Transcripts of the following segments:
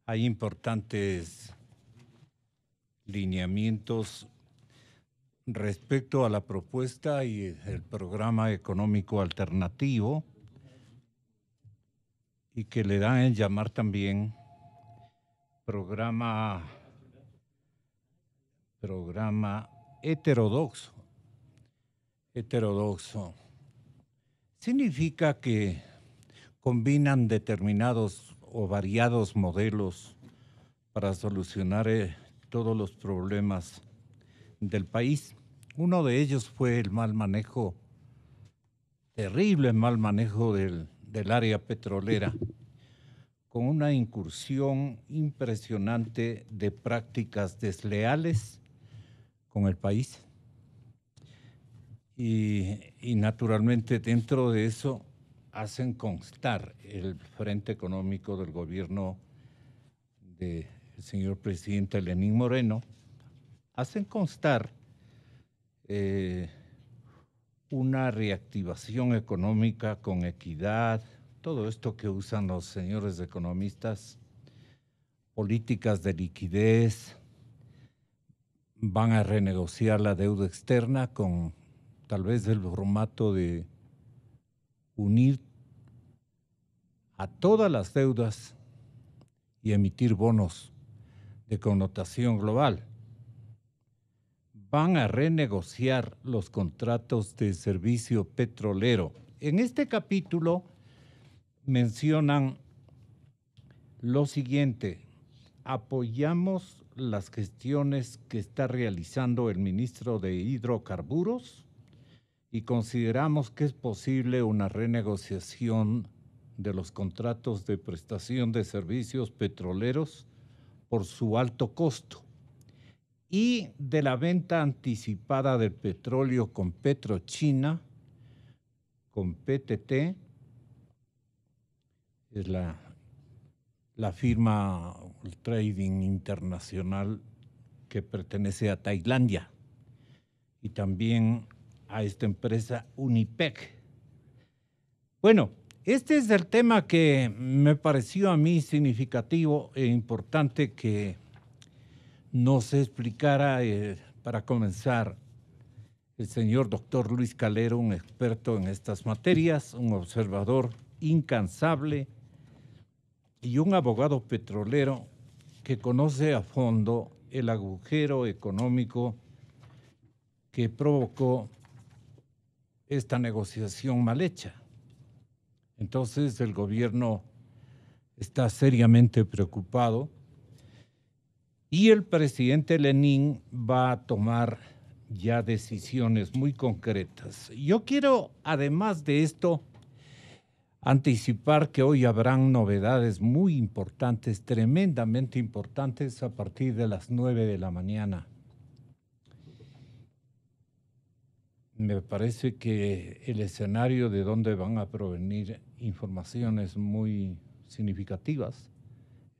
Hay importantes lineamientos respecto a la propuesta y el programa económico alternativo y que le dan el llamar también programa heterodoxo. Heterodoxo significa que combinan determinados o variados modelos para solucionar todos los problemas del país. Uno de ellos fue el mal manejo, terrible mal manejo del área petrolera, con una incursión impresionante de prácticas desleales con el país. Y naturalmente dentro de eso hacen constar el frente económico del gobierno del señor presidente Lenín Moreno, hacen constar una reactivación económica con equidad, todo esto que usan los señores economistas, políticas de liquidez, van a renegociar la deuda externa con tal vez el formato de unir a todas las deudas y emitir bonos de connotación global. Van a renegociar los contratos de servicio petrolero. En este capítulo mencionan lo siguiente: apoyamos las gestiones que está realizando el ministro de Hidrocarburos y consideramos que es posible una renegociación de los contratos de prestación de servicios petroleros por su alto costo y de la venta anticipada del petróleo con PetroChina, con PTT, es la firma el trading internacional que pertenece a Tailandia, y también a esta empresa Unipec. Bueno, este es el tema que me pareció a mí significativo e importante que nos explicara, para comenzar, el señor doctor Luis Calero, un experto en estas materias, un observador incansable y un abogado petrolero que conoce a fondo el agujero económico que provocó esta negociación mal hecha. Entonces el gobierno está seriamente preocupado y el presidente Lenín va a tomar ya decisiones muy concretas. Yo quiero, además de esto, anticipar que hoy habrán novedades muy importantes, tremendamente importantes, a partir de las 9 de la mañana. Me parece que el escenario de donde van a provenir informaciones muy significativas,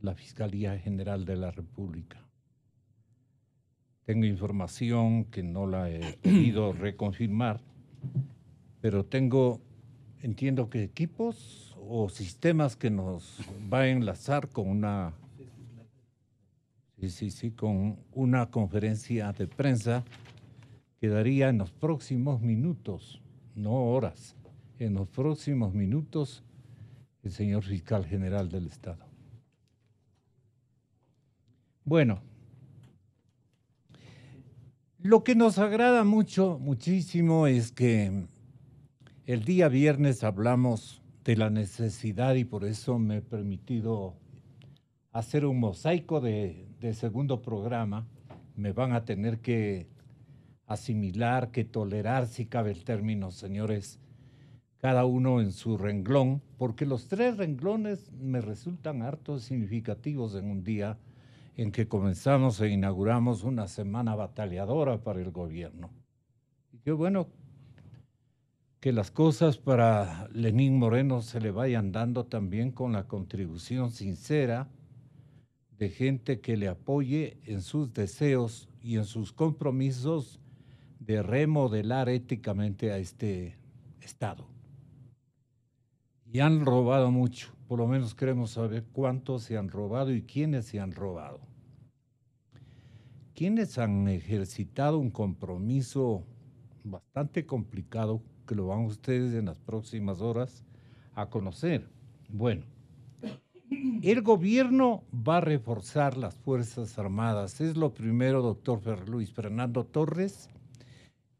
la Fiscalía General de la República. Tengo información que no la he podido reconfirmar, pero entiendo que equipos o sistemas que nos va a enlazar con con una conferencia de prensa que daría en los próximos minutos, no horas, en los próximos minutos, el señor fiscal general del Estado. Bueno, lo que nos agrada muchísimo, es que el día viernes hablamos de la necesidad, y por eso me he permitido hacer un mosaico de segundo programa. Me van a tener que asimilar, que tolerar, si cabe el término, señores, cada uno en su renglón, porque los tres renglones me resultan harto significativos en un día en que comenzamos e inauguramos una semana batalladora para el gobierno. Y qué bueno que las cosas para Lenín Moreno se le vayan dando también con la contribución sincera de gente que le apoye en sus deseos y en sus compromisos de remodelar éticamente a este Estado. Y han robado mucho, por lo menos queremos saber cuántos se han robado y quiénes se han robado. ¿Quiénes han ejercitado un compromiso bastante complicado que lo van ustedes en las próximas horas a conocer? Bueno, el gobierno va a reforzar las Fuerzas Armadas. Es lo primero, doctor Luis Fernando Torres,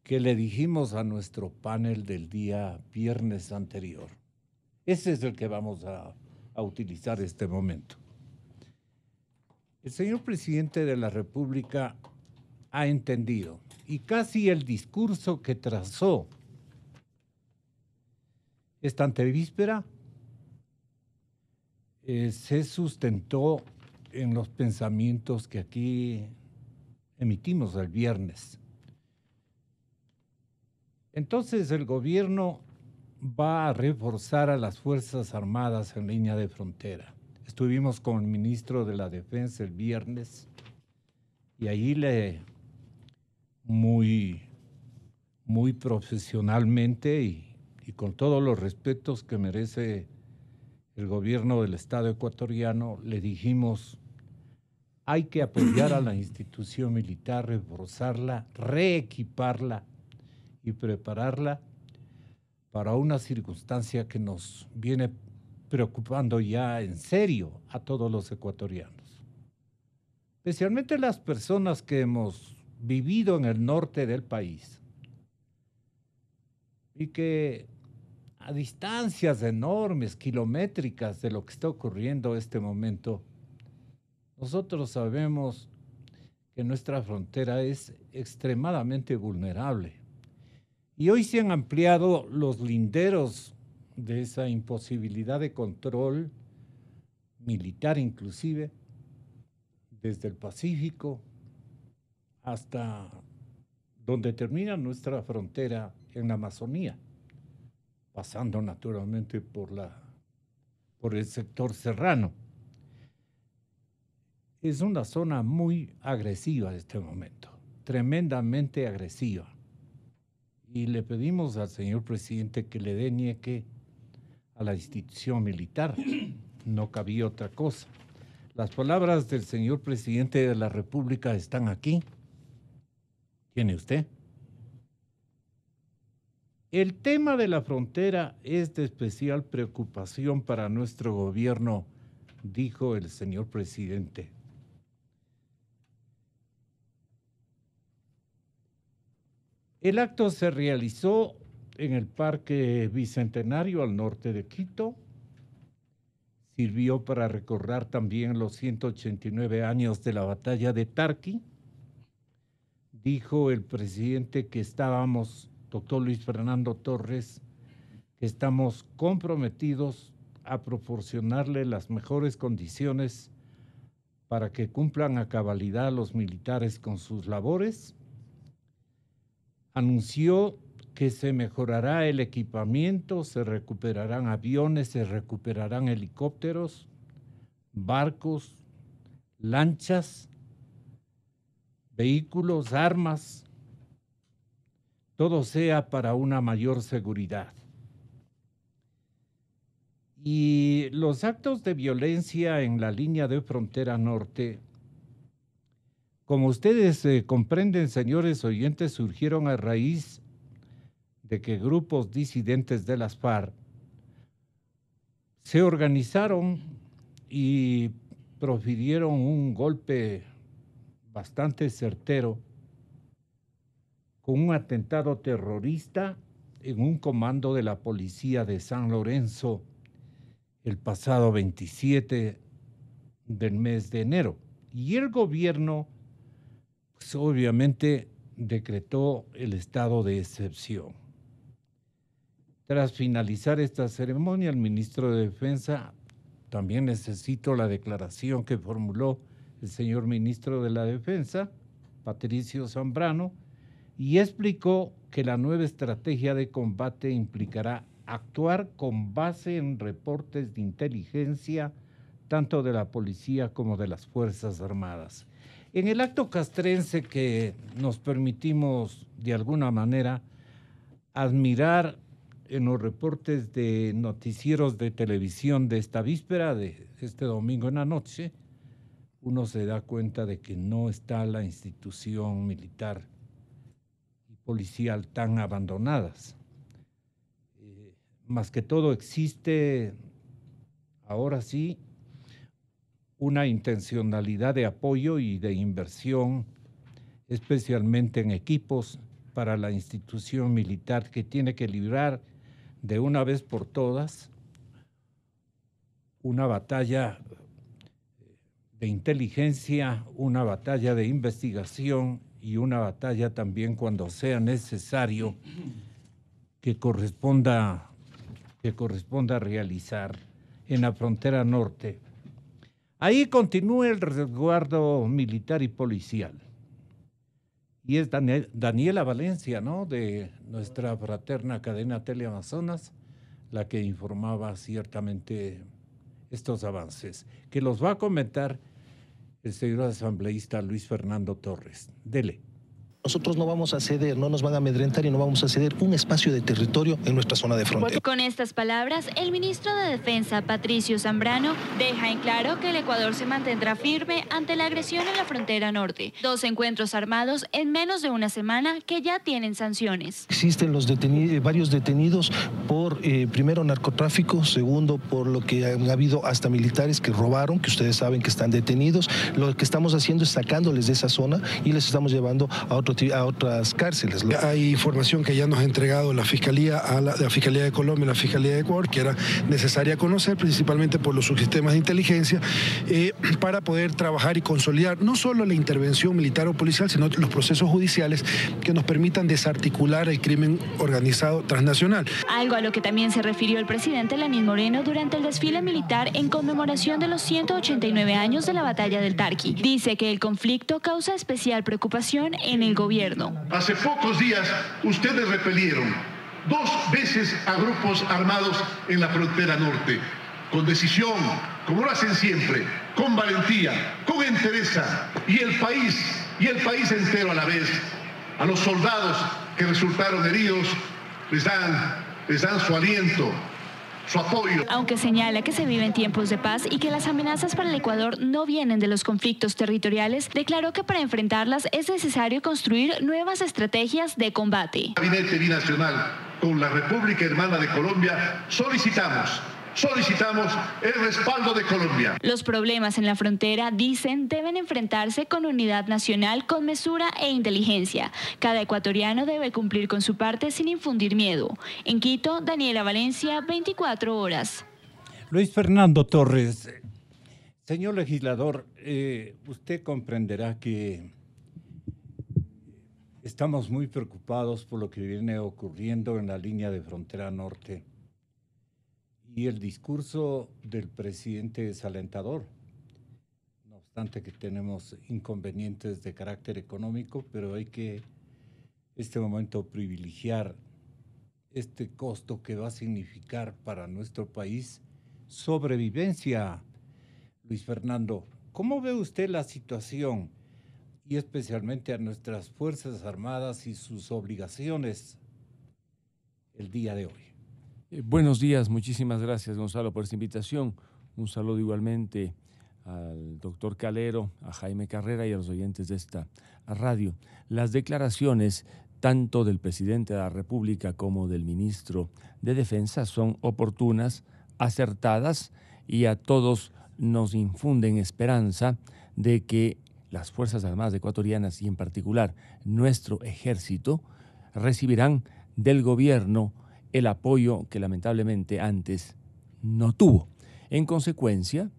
que le dijimos a nuestro panel del día viernes anterior. Ese es el que vamos a utilizar este momento. El señor presidente de la República ha entendido, y casi el discurso que trazó esta antevíspera se sustentó en los pensamientos que aquí emitimos el viernes. Entonces el gobierno va a reforzar a las Fuerzas Armadas en línea de frontera. Estuvimos con el ministro de la Defensa el viernes y ahí muy profesionalmente y con todos los respetos que merece el gobierno del Estado ecuatoriano, le dijimos, hay que apoyar a la institución militar, reforzarla, reequiparla y prepararla para una circunstancia que nos viene preocupando ya en serio a todos los ecuatorianos. Especialmente las personas que hemos vivido en el norte del país y que a distancias enormes, kilométricas de lo que está ocurriendo en este momento, nosotros sabemos que nuestra frontera es extremadamente vulnerable. Y hoy se han ampliado los linderos de esa imposibilidad de control militar inclusive, desde el Pacífico hasta donde termina nuestra frontera en la Amazonía, pasando naturalmente por el sector serrano. Es una zona muy agresiva en este momento, tremendamente agresiva. Y le pedimos al señor presidente que le dé nieque a la institución militar. No cabía otra cosa. Las palabras del señor presidente de la República están aquí. ¿Tiene usted? El tema de la frontera es de especial preocupación para nuestro gobierno, dijo el señor presidente. El acto se realizó en el Parque Bicentenario al norte de Quito. Sirvió para recordar también los 189 años de la batalla de Tarqui. Dijo el presidente que estábamos, doctor Luis Fernando Torres, que estamos comprometidos a proporcionarle las mejores condiciones para que cumplan a cabalidad los militares con sus labores. Anunció que se mejorará el equipamiento, se recuperarán aviones, se recuperarán helicópteros, barcos, lanchas, vehículos, armas, todo sea para una mayor seguridad. Y los actos de violencia en la línea de frontera norte, como ustedes comprenden, señores oyentes, surgieron a raíz de que grupos disidentes de las FARC se organizaron y profirieron un golpe bastante certero con un atentado terrorista en un comando de la policía de San Lorenzo el pasado 27 del mes de enero. Y el gobierno, pues, obviamente, decretó el estado de excepción. Tras finalizar esta ceremonia, el ministro de Defensa, también necesito la declaración que formuló el señor ministro de la Defensa, Patricio Zambrano, y explicó que la nueva estrategia de combate implicará actuar con base en reportes de inteligencia tanto de la policía como de las Fuerzas Armadas. En el acto castrense que nos permitimos de alguna manera admirar en los reportes de noticieros de televisión de esta víspera, de este domingo en la noche, uno se da cuenta de que no está la institución militar y policial tan abandonadas. Más que todo existe, ahora sí, una intencionalidad de apoyo y de inversión, especialmente en equipos para la institución militar, que tiene que librar de una vez por todas una batalla de inteligencia, una batalla de investigación y una batalla también cuando sea necesario que corresponda realizar en la frontera norte. Ahí continúa el resguardo militar y policial. Y es Daniela Valencia, ¿no?, de nuestra fraterna cadena Teleamazonas, la que informaba ciertamente estos avances, que los va a comentar el señor asambleísta Luis Fernando Torres. Dele. Nosotros no vamos a ceder, no nos van a amedrentar y no vamos a ceder un espacio de territorio en nuestra zona de frontera. Con estas palabras, el ministro de Defensa, Patricio Zambrano, deja en claro que el Ecuador se mantendrá firme ante la agresión en la frontera norte. 2 encuentros armados en menos de una semana que ya tienen sanciones. Existen varios detenidos por, primero, narcotráfico, segundo, por lo que han habido hasta militares que robaron, que ustedes saben que están detenidos. Lo que estamos haciendo es sacándoles de esa zona y les estamos llevando a otras cárceles. Hay información que ya nos ha entregado la Fiscalía a la Fiscalía de Colombia y la Fiscalía de Ecuador, que era necesaria conocer, principalmente por los subsistemas de inteligencia, para poder trabajar y consolidar no solo la intervención militar o policial, sino los procesos judiciales que nos permitan desarticular el crimen organizado transnacional. Algo a lo que también se refirió el presidente Lenín Moreno durante el desfile militar en conmemoración de los 189 años de la batalla del Tarqui. Dice que el conflicto causa especial preocupación en el gobierno. Hace pocos días ustedes repelieron 2 veces a grupos armados en la frontera norte, con decisión, como lo hacen siempre, con valentía, con entereza, y el país entero a la vez. A los soldados que resultaron heridos les dan su aliento, su apoyo. Aunque señala que se viven tiempos de paz y que las amenazas para el Ecuador no vienen de los conflictos territoriales, declaró que para enfrentarlas es necesario construir nuevas estrategias de combate. El Gabinete Binacional con la República Hermana de Colombia solicitamos el respaldo de Colombia. Los problemas en la frontera, dicen, deben enfrentarse con unidad nacional, con mesura e inteligencia. Cada ecuatoriano debe cumplir con su parte sin infundir miedo. En Quito, Daniela Valencia, 24 horas. Luis Fernando Torres, señor legislador, usted comprenderá que estamos muy preocupados por lo que viene ocurriendo en la línea de frontera norte. Y el discurso del presidente es alentador, no obstante que tenemos inconvenientes de carácter económico, pero hay que, este momento, privilegiar este costo que va a significar para nuestro país sobrevivencia. Luis Fernando, ¿cómo ve usted la situación y especialmente a nuestras Fuerzas Armadas y sus obligaciones el día de hoy? Buenos días, muchísimas gracias, Gonzalo, por esta invitación. Un saludo igualmente al doctor Calero, a Jaime Carrera y a los oyentes de esta radio. Las declaraciones tanto del presidente de la República como del ministro de Defensa son oportunas, acertadas y a todos nos infunden esperanza de que las Fuerzas Armadas ecuatorianas y en particular nuestro ejército recibirán del gobierno el apoyo que lamentablemente antes no tuvo. En consecuencia,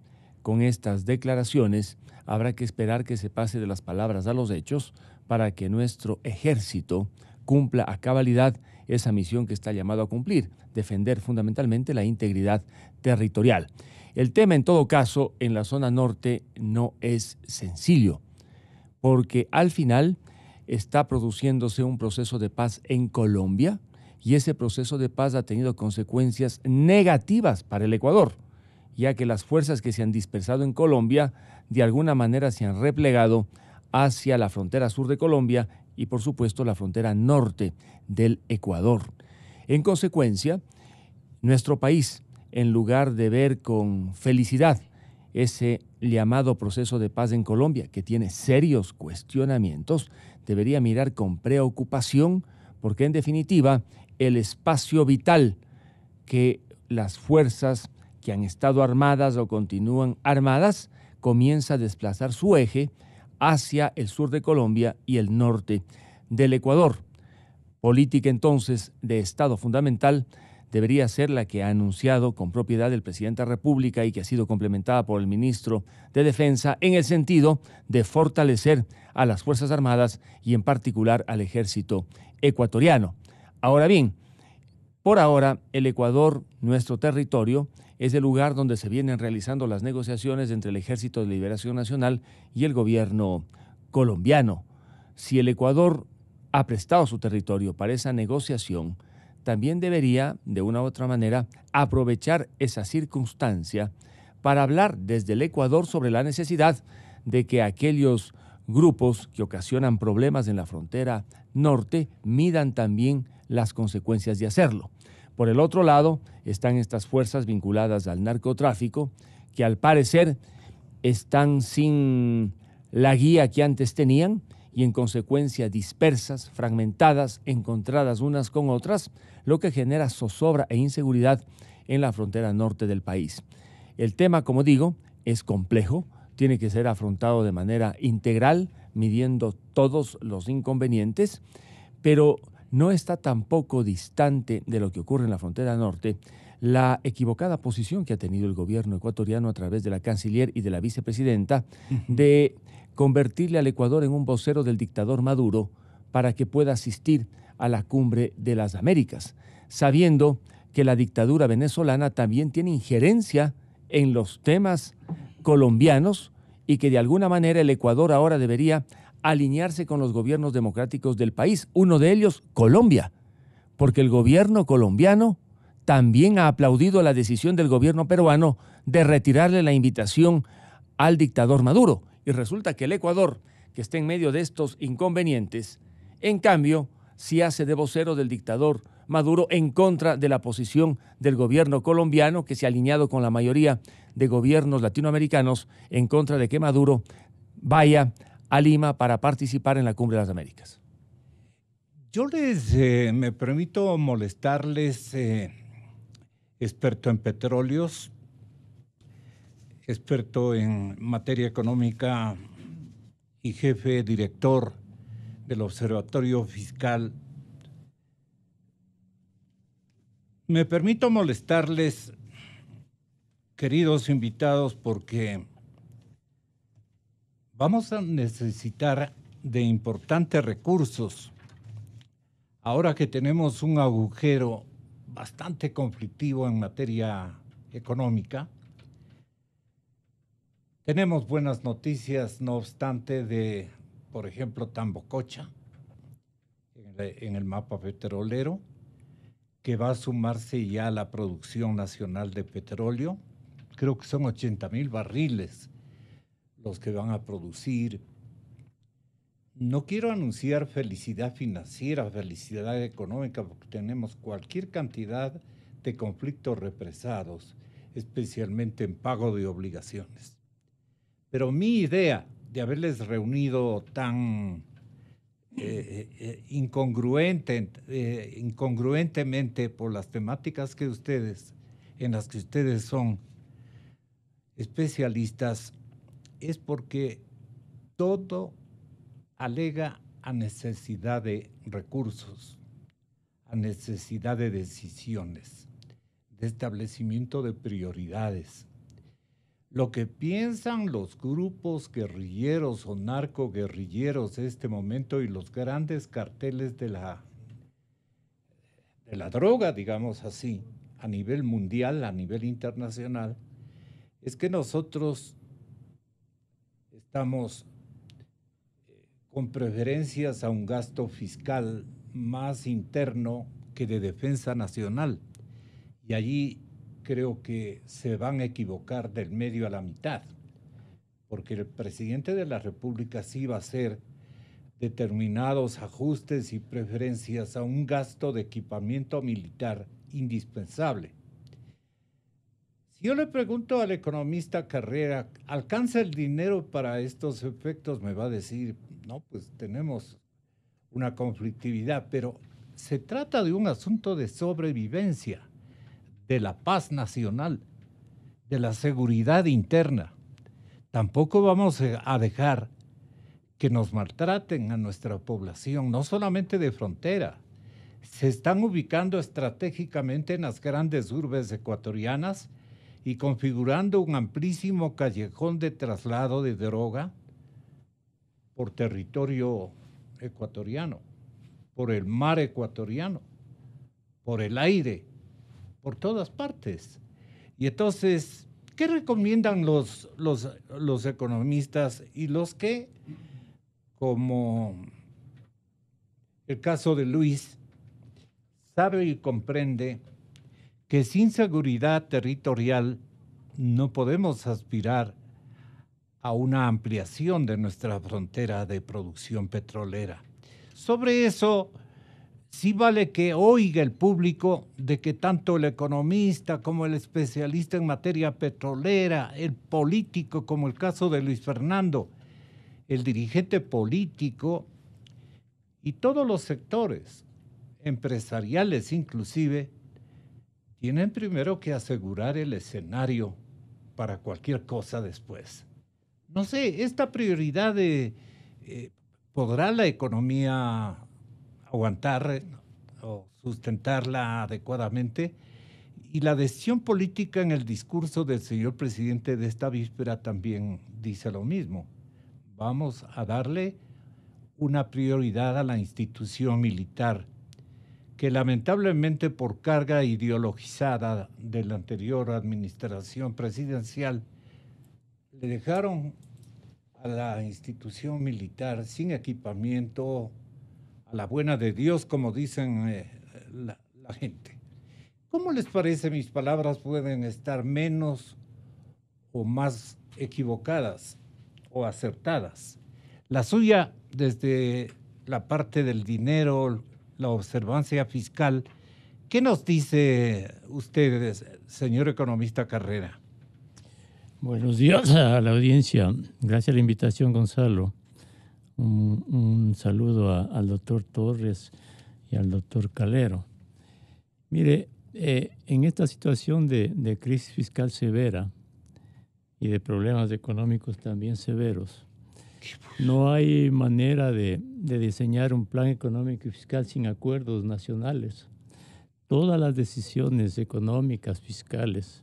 con estas declaraciones habrá que esperar que se pase de las palabras a los hechos para que nuestro ejército cumpla a cabalidad esa misión que está llamado a cumplir, defender fundamentalmente la integridad territorial. El tema, en todo caso, en la zona norte no es sencillo, porque al final está produciéndose un proceso de paz en Colombia, y ese proceso de paz ha tenido consecuencias negativas para el Ecuador, ya que las fuerzas que se han dispersado en Colombia de alguna manera se han replegado hacia la frontera sur de Colombia y por supuesto la frontera norte del Ecuador. En consecuencia, nuestro país, en lugar de ver con felicidad ese llamado proceso de paz en Colombia, que tiene serios cuestionamientos, debería mirar con preocupación, porque en definitiva el espacio vital que las fuerzas que han estado armadas o continúan armadas comienza a desplazar su eje hacia el sur de Colombia y el norte del Ecuador. Política entonces de Estado fundamental debería ser la que ha anunciado con propiedad el presidente de la República y que ha sido complementada por el ministro de Defensa en el sentido de fortalecer a las Fuerzas Armadas y en particular al ejército ecuatoriano. Ahora bien, por ahora el Ecuador, nuestro territorio, es el lugar donde se vienen realizando las negociaciones entre el Ejército de Liberación Nacional y el gobierno colombiano. Si el Ecuador ha prestado su territorio para esa negociación, también debería, de una u otra manera, aprovechar esa circunstancia para hablar desde el Ecuador sobre la necesidad de que aquellos grupos que ocasionan problemas en la frontera norte midan también las consecuencias de hacerlo. Por el otro lado, están estas fuerzas vinculadas al narcotráfico, que al parecer están sin la guía que antes tenían y en consecuencia dispersas, fragmentadas, encontradas unas con otras, lo que genera zozobra e inseguridad en la frontera norte del país. El tema, como digo, es complejo, tiene que ser afrontado de manera integral, midiendo todos los inconvenientes, pero no está tampoco distante de lo que ocurre en la frontera norte la equivocada posición que ha tenido el gobierno ecuatoriano a través de la canciller y de la vicepresidenta de convertirle al Ecuador en un vocero del dictador Maduro para que pueda asistir a la cumbre de las Américas, sabiendo que la dictadura venezolana también tiene injerencia en los temas colombianos y que de alguna manera el Ecuador ahora debería alinearse con los gobiernos democráticos del país, uno de ellos Colombia, porque el gobierno colombiano también ha aplaudido la decisión del gobierno peruano de retirarle la invitación al dictador Maduro. Y resulta que el Ecuador, que está en medio de estos inconvenientes, en cambio, sí hace de vocero del dictador Maduro en contra de la posición del gobierno colombiano, que se ha alineado con la mayoría de gobiernos latinoamericanos en contra de que Maduro vaya a Lima para participar en la Cumbre de las Américas. Yo me permito molestarles, experto en petróleos, experto en materia económica y jefe director del Observatorio Fiscal. Me permito molestarles, queridos invitados, porque vamos a necesitar de importantes recursos. Ahora que tenemos un agujero bastante conflictivo en materia económica, tenemos buenas noticias, no obstante, de, por ejemplo, Tambococha, en el mapa petrolero, que va a sumarse ya a la producción nacional de petróleo. Creo que son 80,000 barriles los que van a producir. No quiero anunciar felicidad financiera, felicidad económica, porque tenemos cualquier cantidad de conflictos represados, especialmente en pago de obligaciones. Pero mi idea de haberles reunido tan incongruentemente por las temáticas en las que ustedes son especialistas, es porque todo alega a necesidad de recursos, a necesidad de decisiones, de establecimiento de prioridades. Lo que piensan los grupos guerrilleros o narcoguerrilleros en este momento y los grandes carteles de la droga, digamos así, a nivel mundial, a nivel internacional, es que nosotros estamos con preferencias a un gasto fiscal más interno que de defensa nacional. Y allí creo que se van a equivocar del medio a la mitad, porque el presidente de la República sí va a ser determinados ajustes y preferencias a un gasto de equipamiento militar indispensable. Si yo le pregunto al economista Carrera, ¿alcanza el dinero para estos efectos? Me va a decir, no, pues tenemos una conflictividad, pero se trata de un asunto de sobrevivencia, de la paz nacional, de la seguridad interna. Tampoco vamos a dejar que nos maltraten a nuestra población, no solamente de frontera. Se están ubicando estratégicamente en las grandes urbes ecuatorianas y configurando un amplísimo callejón de traslado de droga por territorio ecuatoriano, por el mar ecuatoriano, por el aire, por todas partes. Y entonces, ¿qué recomiendan los economistas y los que, como el caso de Luis, sabe y comprende que sin seguridad territorial no podemos aspirar a una ampliación de nuestra frontera de producción petrolera? Sobre eso, sí vale que oiga el público de que tanto el economista como el especialista en materia petrolera, el político como el caso de Luis Fernando, el dirigente político y todos los sectores empresariales inclusive, tienen primero que asegurar el escenario para cualquier cosa después. No sé, esta prioridad de ¿podrá la economía aguantar o sustentarla adecuadamente? Y la decisión política en el discurso del señor presidente de esta víspera también dice lo mismo. Vamos a darle una prioridad a la institución militar, que lamentablemente por carga ideologizada de la anterior administración presidencial, le dejaron a la institución militar sin equipamiento, a la buena de Dios, como dicen la gente. ¿Cómo les parece? Mis palabras pueden estar menos o más equivocadas o acertadas. La suya, desde la parte del dinero, la observancia fiscal, ¿qué nos dice usted, señor economista Carrera? Buenos días a la audiencia. Gracias a la invitación, Gonzalo. Un saludo al doctor Torres y al doctor Calero. Mire, en esta situación de crisis fiscal severa y de problemas económicos también severos, no hay manera de diseñar un plan económico y fiscal sin acuerdos nacionales. Todas las decisiones económicas, fiscales,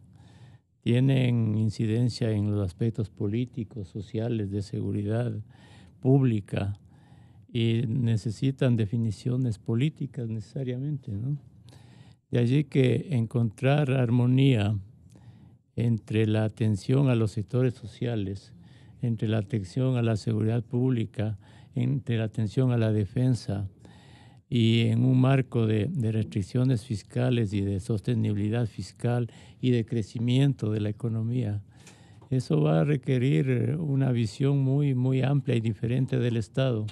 tienen incidencia en los aspectos políticos, sociales, de seguridad pública y necesitan definiciones políticas necesariamente, ¿no? De allí que encontrar armonía entre la atención a los sectores sociales, entre la atención a la seguridad pública, entre la atención a la defensa y en un marco de restricciones fiscales y de sostenibilidad fiscal y de crecimiento de la economía. Eso va a requerir una visión muy, muy amplia y diferente del Estado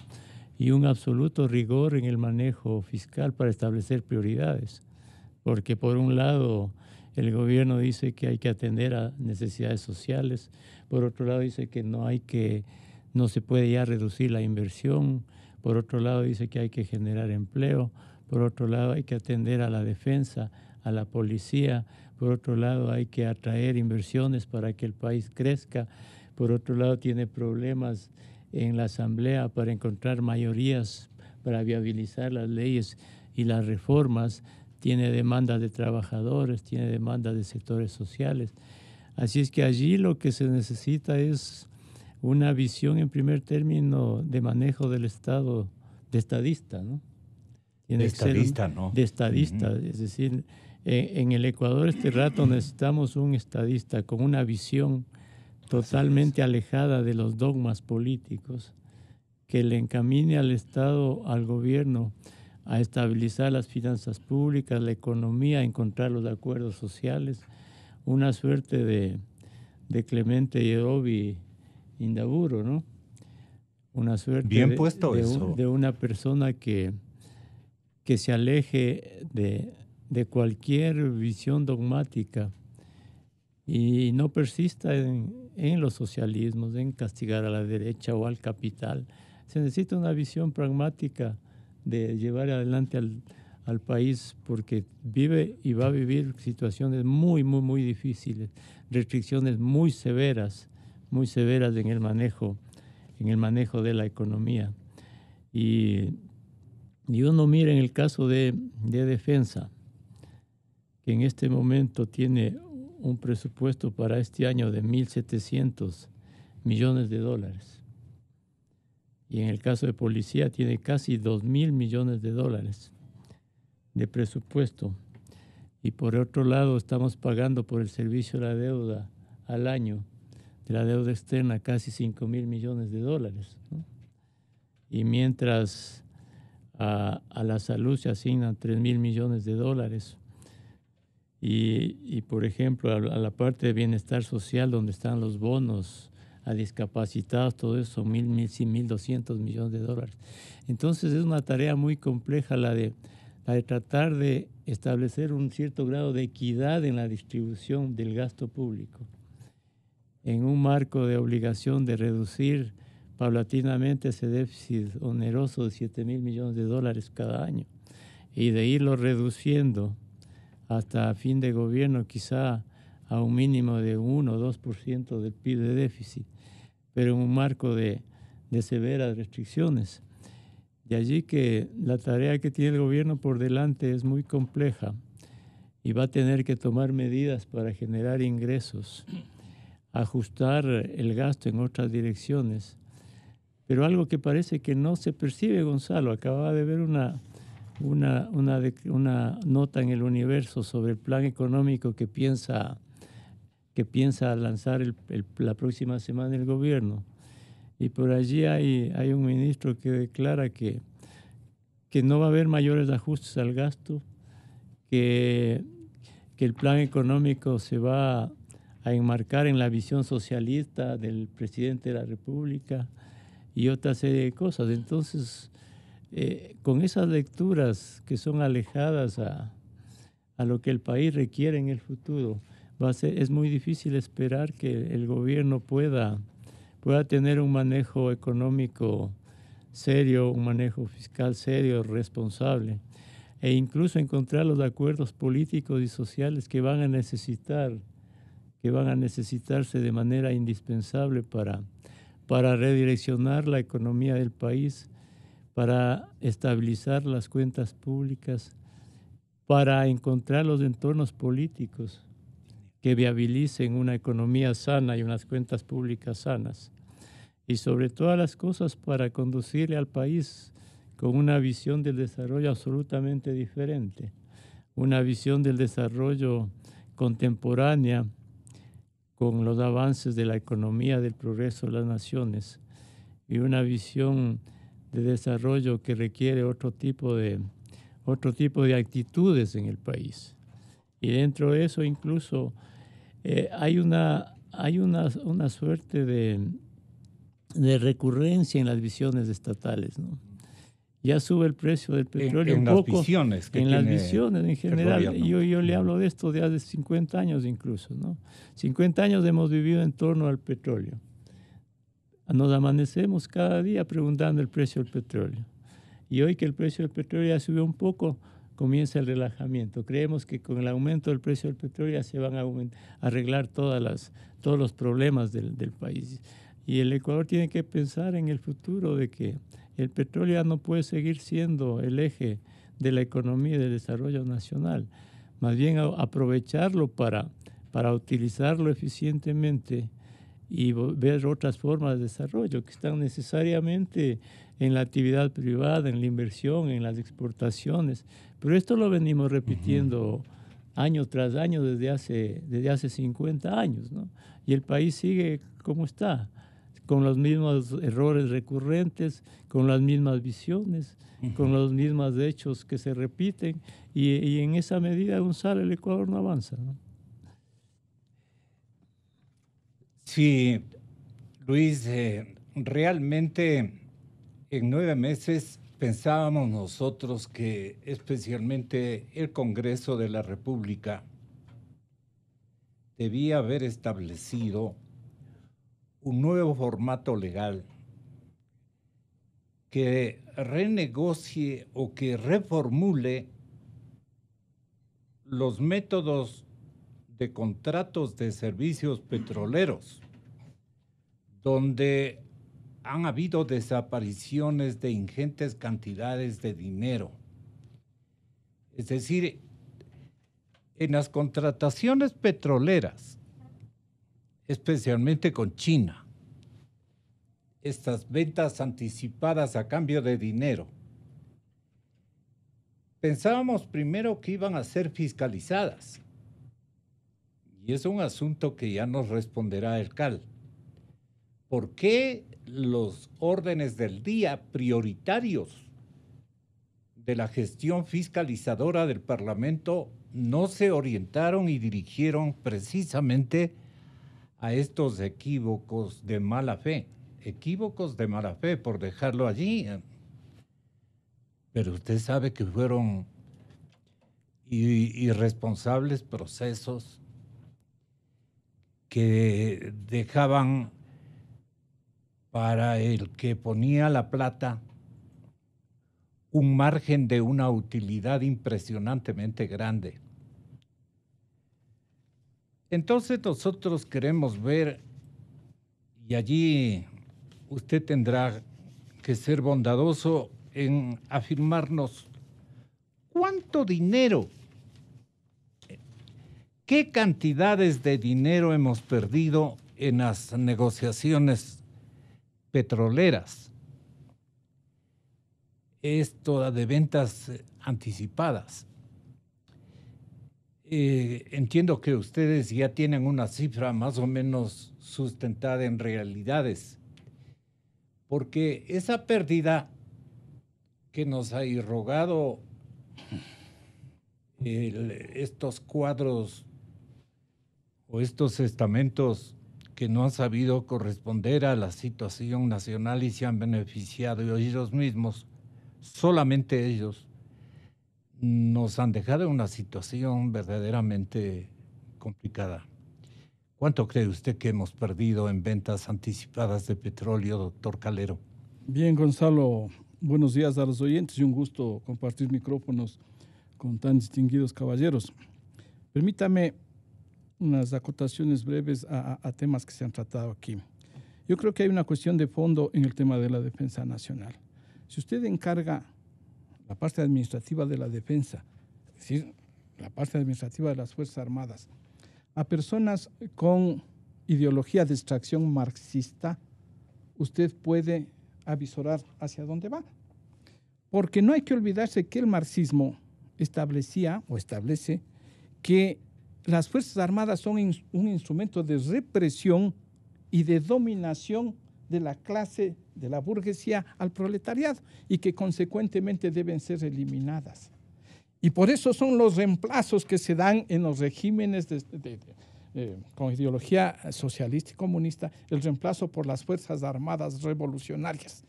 y un absoluto rigor en el manejo fiscal para establecer prioridades. Porque por un lado el gobierno dice que hay que atender a necesidades sociales, por otro lado dice que no se puede ya reducir la inversión, por otro lado dice que hay que generar empleo, por otro lado hay que atender a la defensa, a la policía, por otro lado hay que atraer inversiones para que el país crezca, por otro lado tiene problemas en la Asamblea para encontrar mayorías para viabilizar las leyes y las reformas, tiene demandas de trabajadores, tiene demandas de sectores sociales. Así es que allí lo que se necesita es una visión en primer término de manejo del Estado, de estadista, ¿no? De estadista, ¿no? De estadista, es decir, en el Ecuador este rato necesitamos un estadista con una visión totalmente alejada de los dogmas políticos, que le encamine al Estado, al gobierno, a estabilizar las finanzas públicas, la economía, a encontrar los acuerdos sociales, una suerte de Clemente Yerobi Indaburo, ¿no? una suerte Bien puesto de una persona que se aleje de cualquier visión dogmática y no persista en los socialismos, en castigar a la derecha o al capital. Se necesita una visión pragmática de llevar adelante al país, porque vive y va a vivir situaciones muy, muy, muy difíciles, restricciones muy severas en el manejo de la economía. Y uno mira en el caso de defensa, que en este momento tiene un presupuesto para este año de 1.700 millones de dólares. Y en el caso de policía tiene casi 2.000 millones de dólares de presupuesto. Y por otro lado estamos pagando por el servicio de la deuda al año, de la deuda externa, casi 5.000 millones de dólares, ¿no? Y mientras a la salud se asignan 3.000 millones de dólares. Y por ejemplo, a la parte de bienestar social, donde están los bonos a discapacitados, todo eso, 1.200 millones de dólares. Entonces es una tarea muy compleja la de tratar de establecer un cierto grado de equidad en la distribución del gasto público, en un marco de obligación de reducir paulatinamente ese déficit oneroso de 7.000 millones de dólares cada año y de irlo reduciendo hasta fin de gobierno quizá a un mínimo de 1 o 2% del PIB de déficit, pero en un marco de severas restricciones. De allí que la tarea que tiene el gobierno por delante es muy compleja y va a tener que tomar medidas para generar ingresos, ajustar el gasto en otras direcciones. Pero algo que parece que no se percibe, Gonzalo, acababa de ver una nota en El Universo sobre el plan económico que piensa lanzar la próxima semana el gobierno. Y por allí hay un ministro que declara que no va a haber mayores ajustes al gasto, que el plan económico se va a enmarcar en la visión socialista del presidente de la República y otra serie de cosas. Entonces, con esas lecturas que son alejadas a lo que el país requiere en el futuro, es muy difícil esperar que el gobierno pueda tener un manejo económico serio, un manejo fiscal serio, responsable, e incluso encontrar los acuerdos políticos y sociales que van a necesitarse de manera indispensable para redireccionar la economía del país, para estabilizar las cuentas públicas, para encontrar los entornos políticos que viabilicen una economía sana y unas cuentas públicas sanas. Y sobre todas las cosas para conducirle al país con una visión del desarrollo absolutamente diferente, una visión del desarrollo contemporánea con los avances de la economía, del progreso de las naciones, y una visión de desarrollo que requiere otro tipo de actitudes en el país. Y dentro de eso incluso hay una suerte de recurrencia en las visiones estatales, ¿no? Ya sube el precio del petróleo un poco. En las visiones en general. Yo le hablo de esto de hace 50 años incluso, ¿no? 50 años hemos vivido en torno al petróleo. Nos amanecemos cada día preguntando el precio del petróleo. Y hoy que el precio del petróleo ya subió un poco, comienza el relajamiento. Creemos que con el aumento del precio del petróleo ya se van a arreglar todos los problemas del país. Y el Ecuador tiene que pensar en el futuro de que el petróleo ya no puede seguir siendo el eje de la economía y del desarrollo nacional. Más bien aprovecharlo para utilizarlo eficientemente y ver otras formas de desarrollo que están necesariamente en la actividad privada, en la inversión, en las exportaciones. Pero esto lo venimos repitiendo año tras año desde hace 50 años, ¿no? Y el país sigue como está, con los mismos errores recurrentes, con las mismas visiones, con los mismos hechos que se repiten, y en esa medida, Gonzalo, el Ecuador no avanza, ¿no? Sí, Luis, realmente En 9 meses pensábamos nosotros que especialmente el Congreso de la República debía haber establecido un nuevo formato legal que renegocie o que reformule los métodos de contratos de servicios petroleros, donde han habido desapariciones de ingentes cantidades de dinero. Es decir, en las contrataciones petroleras, especialmente con China, estas ventas anticipadas a cambio de dinero, pensábamos primero que iban a ser fiscalizadas. Y es un asunto que ya nos responderá el CAL. ¿Por qué los órdenes del día prioritarios de la gestión fiscalizadora del Parlamento no se orientaron y dirigieron precisamente a estos equívocos de mala fe? Equívocos de mala fe, por dejarlo allí. Pero usted sabe que fueron irresponsables procesos que dejaban para el que ponía la plata un margen de una utilidad impresionantemente grande. Entonces nosotros queremos ver, y allí usted tendrá que ser bondadoso en afirmarnos cuánto dinero, qué cantidades de dinero hemos perdido en las negociaciones petroleras, esto de ventas anticipadas. Entiendo que ustedes ya tienen una cifra más o menos sustentada en realidades, porque esa pérdida que nos ha irrogado estos cuadros o estos estamentos que no han sabido corresponder a la situación nacional y se han beneficiado ellos mismos, solamente ellos, nos han dejado en una situación verdaderamente complicada. ¿Cuánto cree usted que hemos perdido en ventas anticipadas de petróleo, doctor Calero? Bien, Gonzalo, buenos días a los oyentes y un gusto compartir micrófonos con tan distinguidos caballeros. Permítame unas acotaciones breves a temas que se han tratado aquí. Yo creo que hay una cuestión de fondo en el tema de la defensa nacional. Si usted encarga la parte administrativa de la defensa, es decir, la parte administrativa de las Fuerzas Armadas, a personas con ideología de extracción marxista, usted puede avisorar hacia dónde va. Porque no hay que olvidarse que el marxismo establecía o establece que las Fuerzas Armadas son un instrumento de represión y de dominación de la clase, de la burguesía al proletariado y que consecuentemente deben ser eliminadas. Y por eso son los reemplazos que se dan en los regímenes con ideología socialista y comunista, el reemplazo por las Fuerzas Armadas revolucionarias.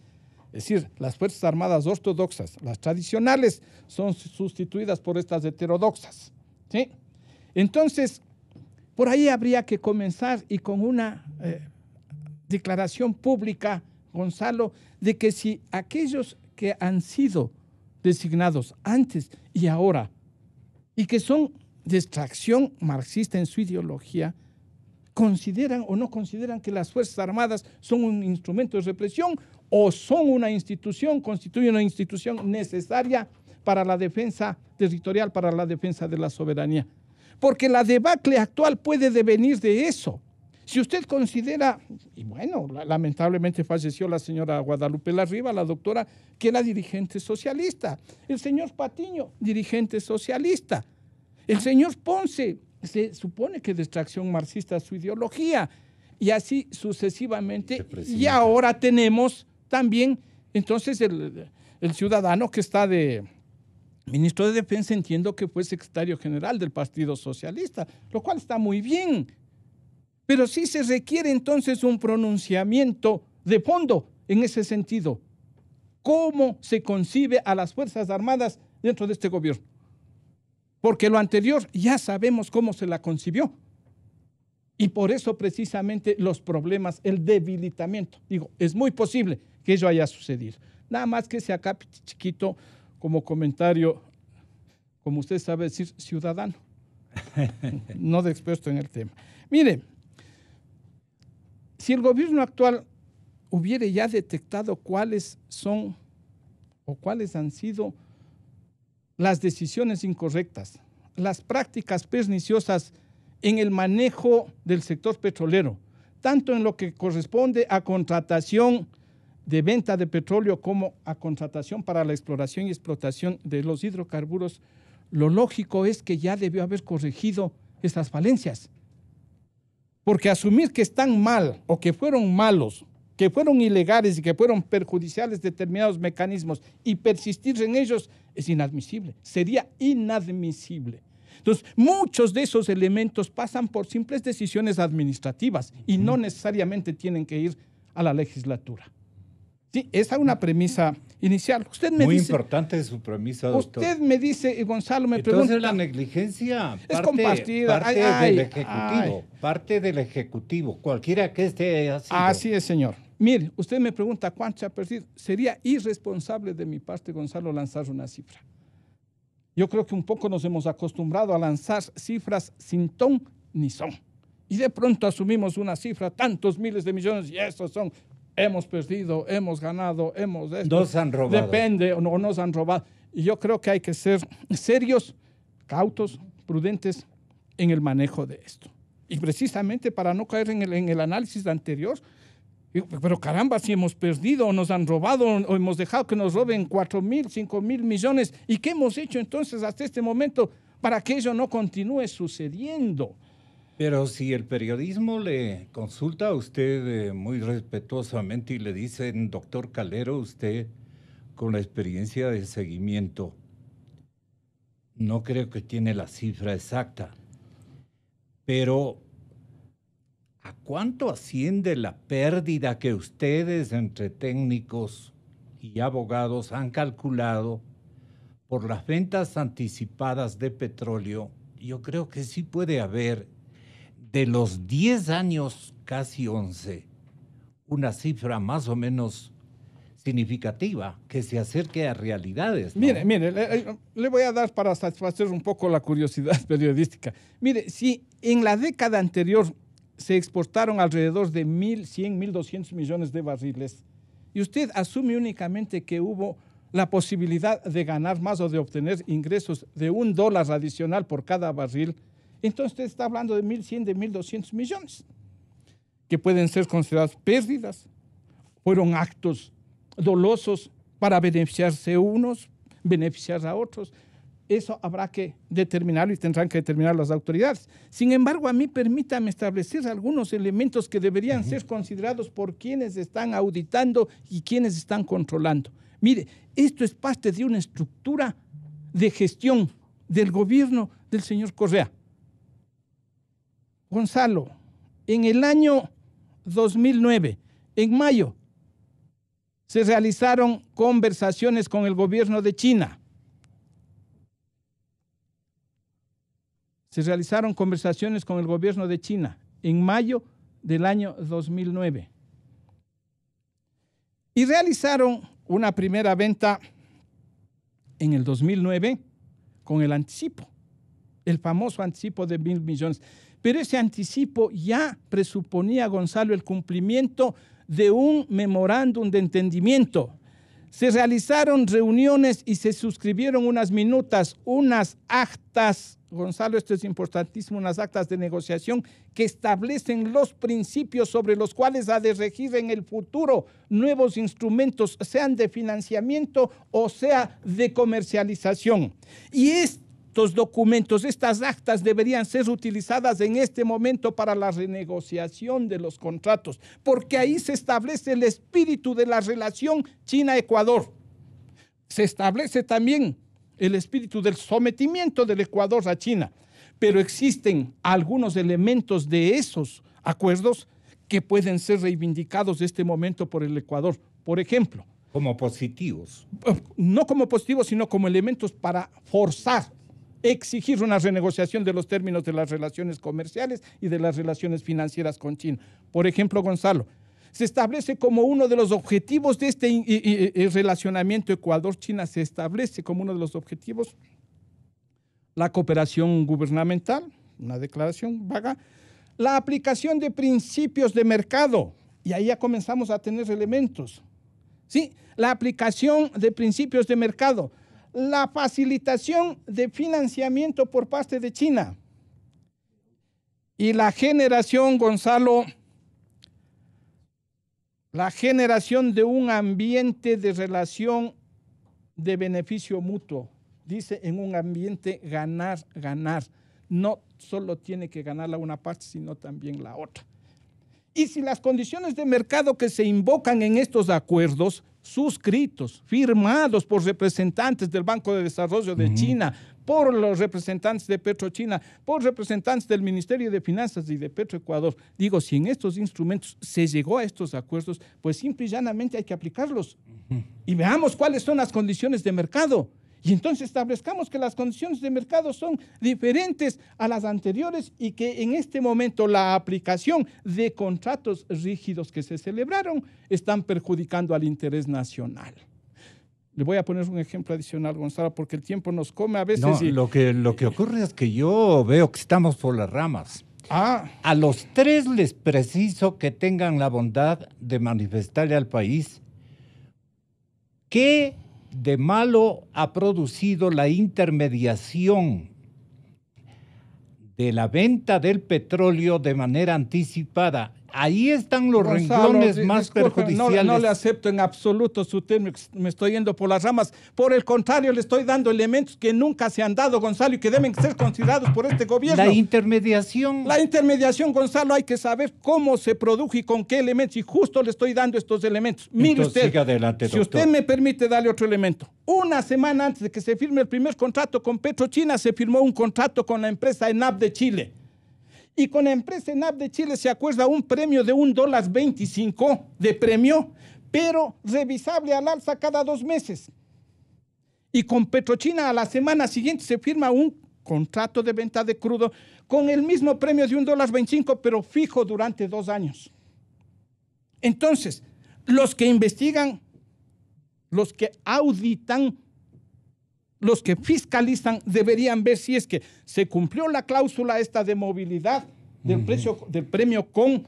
Es decir, las Fuerzas Armadas ortodoxas, las tradicionales, son sustituidas por estas heterodoxas, ¿sí? Entonces, por ahí habría que comenzar y con una declaración pública, Gonzalo, de que si aquellos que han sido designados antes y ahora y que son de extracción marxista en su ideología, consideran o no consideran que las Fuerzas Armadas son un instrumento de represión o son una institución, constituyen una institución necesaria para la defensa territorial, para la defensa de la soberanía. Porque la debacle actual puede devenir de eso. Si usted considera, y bueno, lamentablemente falleció la señora Guadalupe Larriba, la doctora, que era dirigente socialista. El señor Patiño, dirigente socialista. El señor Ponce, se supone que de extracción marxista su ideología. Y así sucesivamente. Y ahora tenemos también, entonces, el ciudadano que está de ministro de Defensa, entiendo que fue secretario general del Partido Socialista, lo cual está muy bien. Pero sí se requiere entonces un pronunciamiento de fondo en ese sentido. cómo se concibe a las Fuerzas Armadas dentro de este gobierno. Porque lo anterior ya sabemos cómo se la concibió. Y por eso precisamente los problemas, el debilitamiento. Digo, es muy posible que ello haya sucedido. Nada más que ese acá chiquito como comentario, como usted sabe decir, ciudadano. No de experto en el tema. Mire, si el gobierno actual hubiera ya detectado cuáles son o cuáles han sido las decisiones incorrectas, las prácticas perniciosas en el manejo del sector petrolero, tanto en lo que corresponde a contratación de venta de petróleo como a contratación para la exploración y explotación de los hidrocarburos, lo lógico es que ya debió haber corregido esas falencias. Porque asumir que están mal o que fueron malos, que fueron ilegales y que fueron perjudiciales determinados mecanismos y persistir en ellos es inadmisible, sería inadmisible. Entonces, muchos de esos elementos pasan por simples decisiones administrativas y no necesariamente tienen que ir a la legislatura. Sí, esa es una premisa inicial. Usted me Muy dice, importante su premisa, doctor. Usted me dice, Gonzalo, me Entonces pregunta. la negligencia Es compartida. Parte del Ejecutivo, cualquiera que esté así. Así es, señor. Mire, usted me pregunta cuánto se ha perdido. Sería irresponsable de mi parte, Gonzalo, lanzar una cifra. Yo creo que un poco nos hemos acostumbrado a lanzar cifras sin ton ni son. Y de pronto asumimos una cifra, tantos miles de millones, y esos son, hemos perdido, hemos ganado, hemos... Esto, nos han robado. Depende, o no nos han robado. Y yo creo que hay que ser serios, cautos, prudentes en el manejo de esto. Y precisamente para no caer en el análisis anterior, pero caramba, si hemos perdido o nos han robado o hemos dejado que nos roben 4.000, 5.000 millones, ¿y qué hemos hecho entonces hasta este momento para que ello no continúe sucediendo? Pero si el periodismo le consulta a usted muy respetuosamente y le dicen, doctor Calero, usted con la experiencia de seguimiento, no creo que tiene la cifra exacta, pero ¿a cuánto asciende la pérdida que ustedes entre técnicos y abogados han calculado por las ventas anticipadas de petróleo? Yo creo que sí puede haber, de los 10 años, casi 11, una cifra más o menos significativa que se acerque a realidades, ¿no? Mire, le voy a dar para satisfacer un poco la curiosidad periodística. Mire, si en la década anterior se exportaron alrededor de 1.100, 1.200 millones de barriles y usted asume únicamente que hubo la posibilidad de ganar más o de obtener ingresos de $1 adicional por cada barril, entonces usted está hablando de 1.100, de 1.200 millones, que pueden ser considerados pérdidas, fueron actos dolosos para beneficiarse unos, beneficiar a otros. Eso habrá que determinarlo y tendrán que determinar las autoridades. Sin embargo, a mí permítame establecer algunos elementos que deberían ser considerados por quienes están auditando y quienes están controlando. Mire, esto es parte de una estructura de gestión del gobierno del señor Correa. Gonzalo, en el año 2009, en mayo, se realizaron conversaciones con el gobierno de China. Se realizaron conversaciones con el gobierno de China en mayo del año 2009. Y realizaron una primera venta en el 2009 con el anticipo, el famoso anticipo de 1.000 millones. Pero ese anticipo ya presuponía, Gonzalo, el cumplimiento de un memorándum de entendimiento. Se realizaron reuniones y se suscribieron unas minutas, unas actas, Gonzalo, esto es importantísimo, unas actas de negociación que establecen los principios sobre los cuales ha de regir en el futuro nuevos instrumentos, sean de financiamiento o sea de comercialización. Y estos documentos, estas actas deberían ser utilizadas en este momento para la renegociación de los contratos, porque ahí se establece el espíritu de la relación China-Ecuador. Se establece también el espíritu del sometimiento del Ecuador a China, pero existen algunos elementos de esos acuerdos que pueden ser reivindicados en este momento por el Ecuador. Por ejemplo, Como positivos. No como positivos, sino como elementos para forzar, exigir una renegociación de los términos de las relaciones comerciales y de las relaciones financieras con China. Por ejemplo, Gonzalo, se establece como uno de los objetivos de este relacionamiento Ecuador-China, se establece como uno de los objetivos la cooperación gubernamental, una declaración vaga, la aplicación de principios de mercado, y ahí ya comenzamos a tener elementos, ¿sí? La aplicación de principios de mercado, la facilitación de financiamiento por parte de China y la generación, Gonzalo, la generación de un ambiente de relación de beneficio mutuo. Dice, en un ambiente ganar, ganar. No solo tiene que ganar la una parte, sino también la otra. Y si las condiciones de mercado que se invocan en estos acuerdos, suscritos, firmados por representantes del Banco de Desarrollo de China, por los representantes de Petrochina, por representantes del Ministerio de Finanzas y de Petroecuador, digo, si en estos instrumentos se llegó a estos acuerdos, pues simple y llanamente hay que aplicarlos. Y veamos cuáles son las condiciones de mercado. Y entonces establezcamos que las condiciones de mercado son diferentes a las anteriores y que en este momento la aplicación de contratos rígidos que se celebraron están perjudicando al interés nacional. Le voy a poner un ejemplo adicional, Gonzalo, porque el tiempo nos come a veces. No, lo que ocurre es que yo veo que estamos por las ramas. A los tres les preciso que tengan la bondad de manifestarle al país qué de malo ha producido la intermediación de la venta del petróleo de manera anticipada. Ahí están los renglones más perjudiciales. No le acepto en absoluto su término, me estoy yendo por las ramas. Por el contrario, le estoy dando elementos que nunca se han dado, Gonzalo, y que deben ser considerados por este gobierno. La intermediación. La intermediación, Gonzalo, hay que saber cómo se produjo y con qué elementos, y justo le estoy dando estos elementos. Mire usted, siga adelante, si usted me permite darle otro elemento. Una semana antes de que se firme el primer contrato con Petrochina, se firmó un contrato con la empresa ENAP de Chile. Y con la empresa ENAP de Chile se acuerda un premio de $1.25 de premio, pero revisable al alza cada 2 meses. Y con Petrochina a la semana siguiente se firma un contrato de venta de crudo con el mismo premio de $1.25, pero fijo durante 2 años. Entonces, los que investigan, los que auditan, los que fiscalizan deberían ver si es que se cumplió la cláusula esta de movilidad del precio del premio con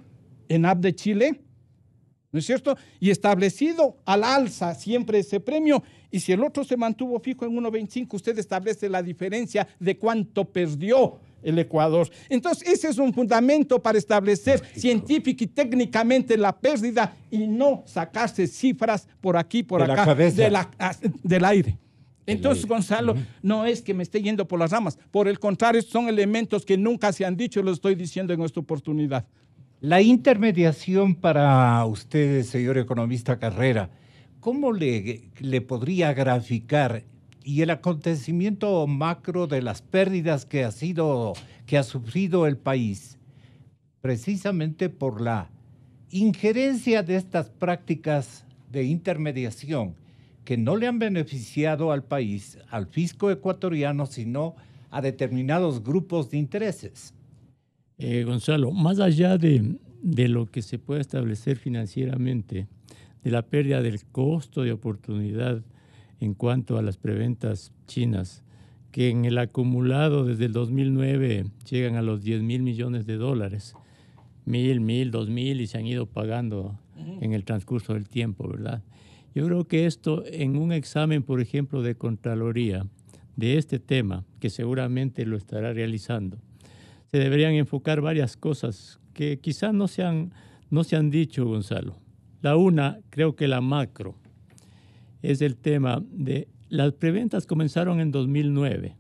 ENAP de Chile, ¿no es cierto? Y establecido al alza siempre ese premio, y si el otro se mantuvo fijo en 1.25, usted establece la diferencia de cuánto perdió el Ecuador. Entonces, ese es un fundamento para establecer científica y técnicamente la pérdida y no sacarse cifras por aquí, por acá, del aire. Entonces, Gonzalo, no es que me esté yendo por las ramas. Por el contrario, son elementos que nunca se han dicho y los estoy diciendo en esta oportunidad. La intermediación para usted, señor economista Carrera, ¿cómo le podría graficar y el acontecimiento macro de las pérdidas que ha sufrido el país precisamente por la injerencia de estas prácticas de intermediación que no le han beneficiado al país, al fisco ecuatoriano, sino a determinados grupos de intereses? Gonzalo, más allá de lo que se puede establecer financieramente, de la pérdida del costo de oportunidad en cuanto a las preventas chinas, que en el acumulado desde el 2009 llegan a los $10.000 millones, 1.000, 2.000, y se han ido pagando en el transcurso del tiempo, ¿verdad? Yo creo que esto, en un examen, por ejemplo, de Contraloría, de este tema, que seguramente lo estará realizando, se deberían enfocar varias cosas que quizás no se han dicho, Gonzalo. La una, creo que la macro, es el tema de las preventas comenzaron en 2009.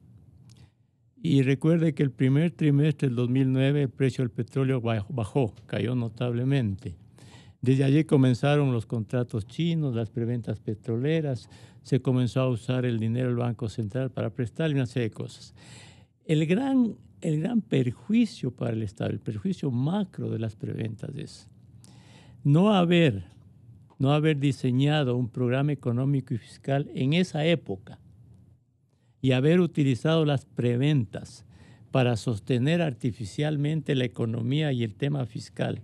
Y recuerde que el primer trimestre del 2009 el precio del petróleo bajó, cayó notablemente. Desde allí comenzaron los contratos chinos, las preventas petroleras, se comenzó a usar el dinero del Banco Central para prestarle una serie de cosas. El gran perjuicio para el Estado, el perjuicio macro de las preventas es no haber no haber diseñado un programa económico y fiscal en esa época y haber utilizado las preventas para sostener artificialmente la economía y el tema fiscal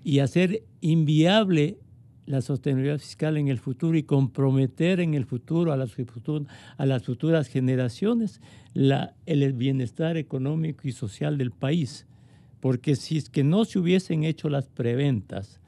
y hacer inviable la sostenibilidad fiscal en el futuro y comprometer en el futuro a las futuras generaciones el bienestar económico y social del país. Porque si es que no se hubiesen hecho las preventas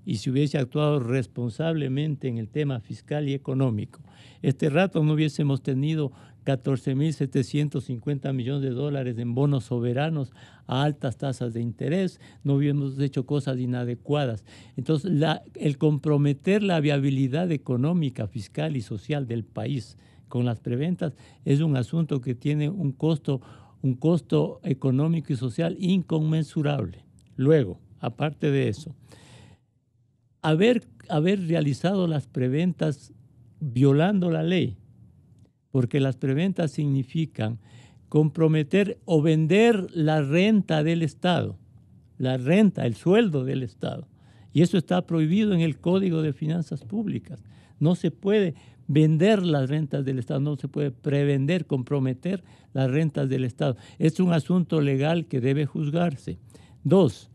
y se hubiese actuado responsablemente en el tema fiscal y económico, este rato no hubiésemos tenido 14.750 millones de dólares en bonos soberanos a altas tasas de interés, no hubiéramos hecho cosas inadecuadas. Entonces, el comprometer la viabilidad económica, fiscal y social del país con las preventas es un asunto que tiene un costo económico y social inconmensurable. Luego, aparte de eso, haber realizado las preventas violando la ley, porque las preventas significan comprometer o vender la renta del Estado, la renta, el sueldo del Estado. Y eso está prohibido en el Código de Finanzas Públicas. No se puede vender las rentas del Estado, no se puede prevender, comprometer las rentas del Estado. Es un asunto legal que debe juzgarse. Dos,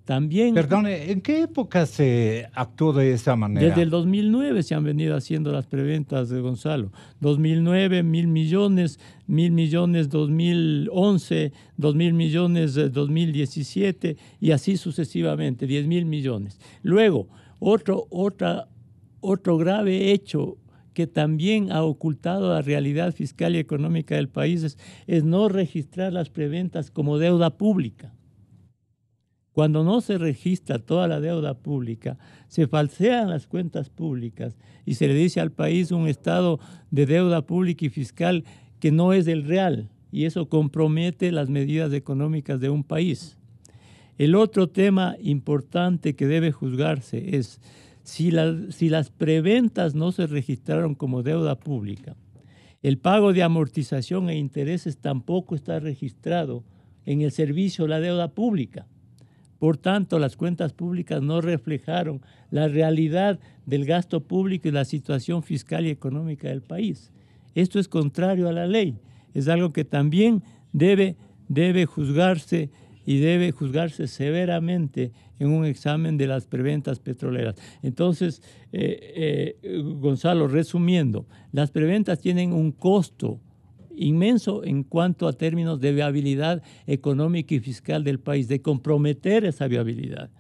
también... Perdone, ¿en qué época se actuó de esa manera? Desde el 2009 se han venido haciendo las preventas de Gonzalo. 2009, 1.000 millones 2011, 2.000 millones 2017 y así sucesivamente, 10.000 millones. Luego, otro grave hecho que también ha ocultado la realidad fiscal y económica del país es no registrar las preventas como deuda pública. Cuando no se registra toda la deuda pública, se falsean las cuentas públicas y se le dice al país un estado de deuda pública y fiscal que no es el real, y eso compromete las medidas económicas de un país. El otro tema importante que debe juzgarse es si las preventas no se registraron como deuda pública, el pago de amortización e intereses tampoco está registrado en el servicio de la deuda pública. Por tanto, las cuentas públicas no reflejaron la realidad del gasto público y la situación fiscal y económica del país. Esto es contrario a la ley. Es algo que también debe juzgarse y debe juzgarse severamente en un examen de las preventas petroleras. Entonces, Gonzalo, resumiendo, las preventas tienen un costo inmenso en cuanto a términos de viabilidad económica y fiscal del país, de comprometer esa viabilidad,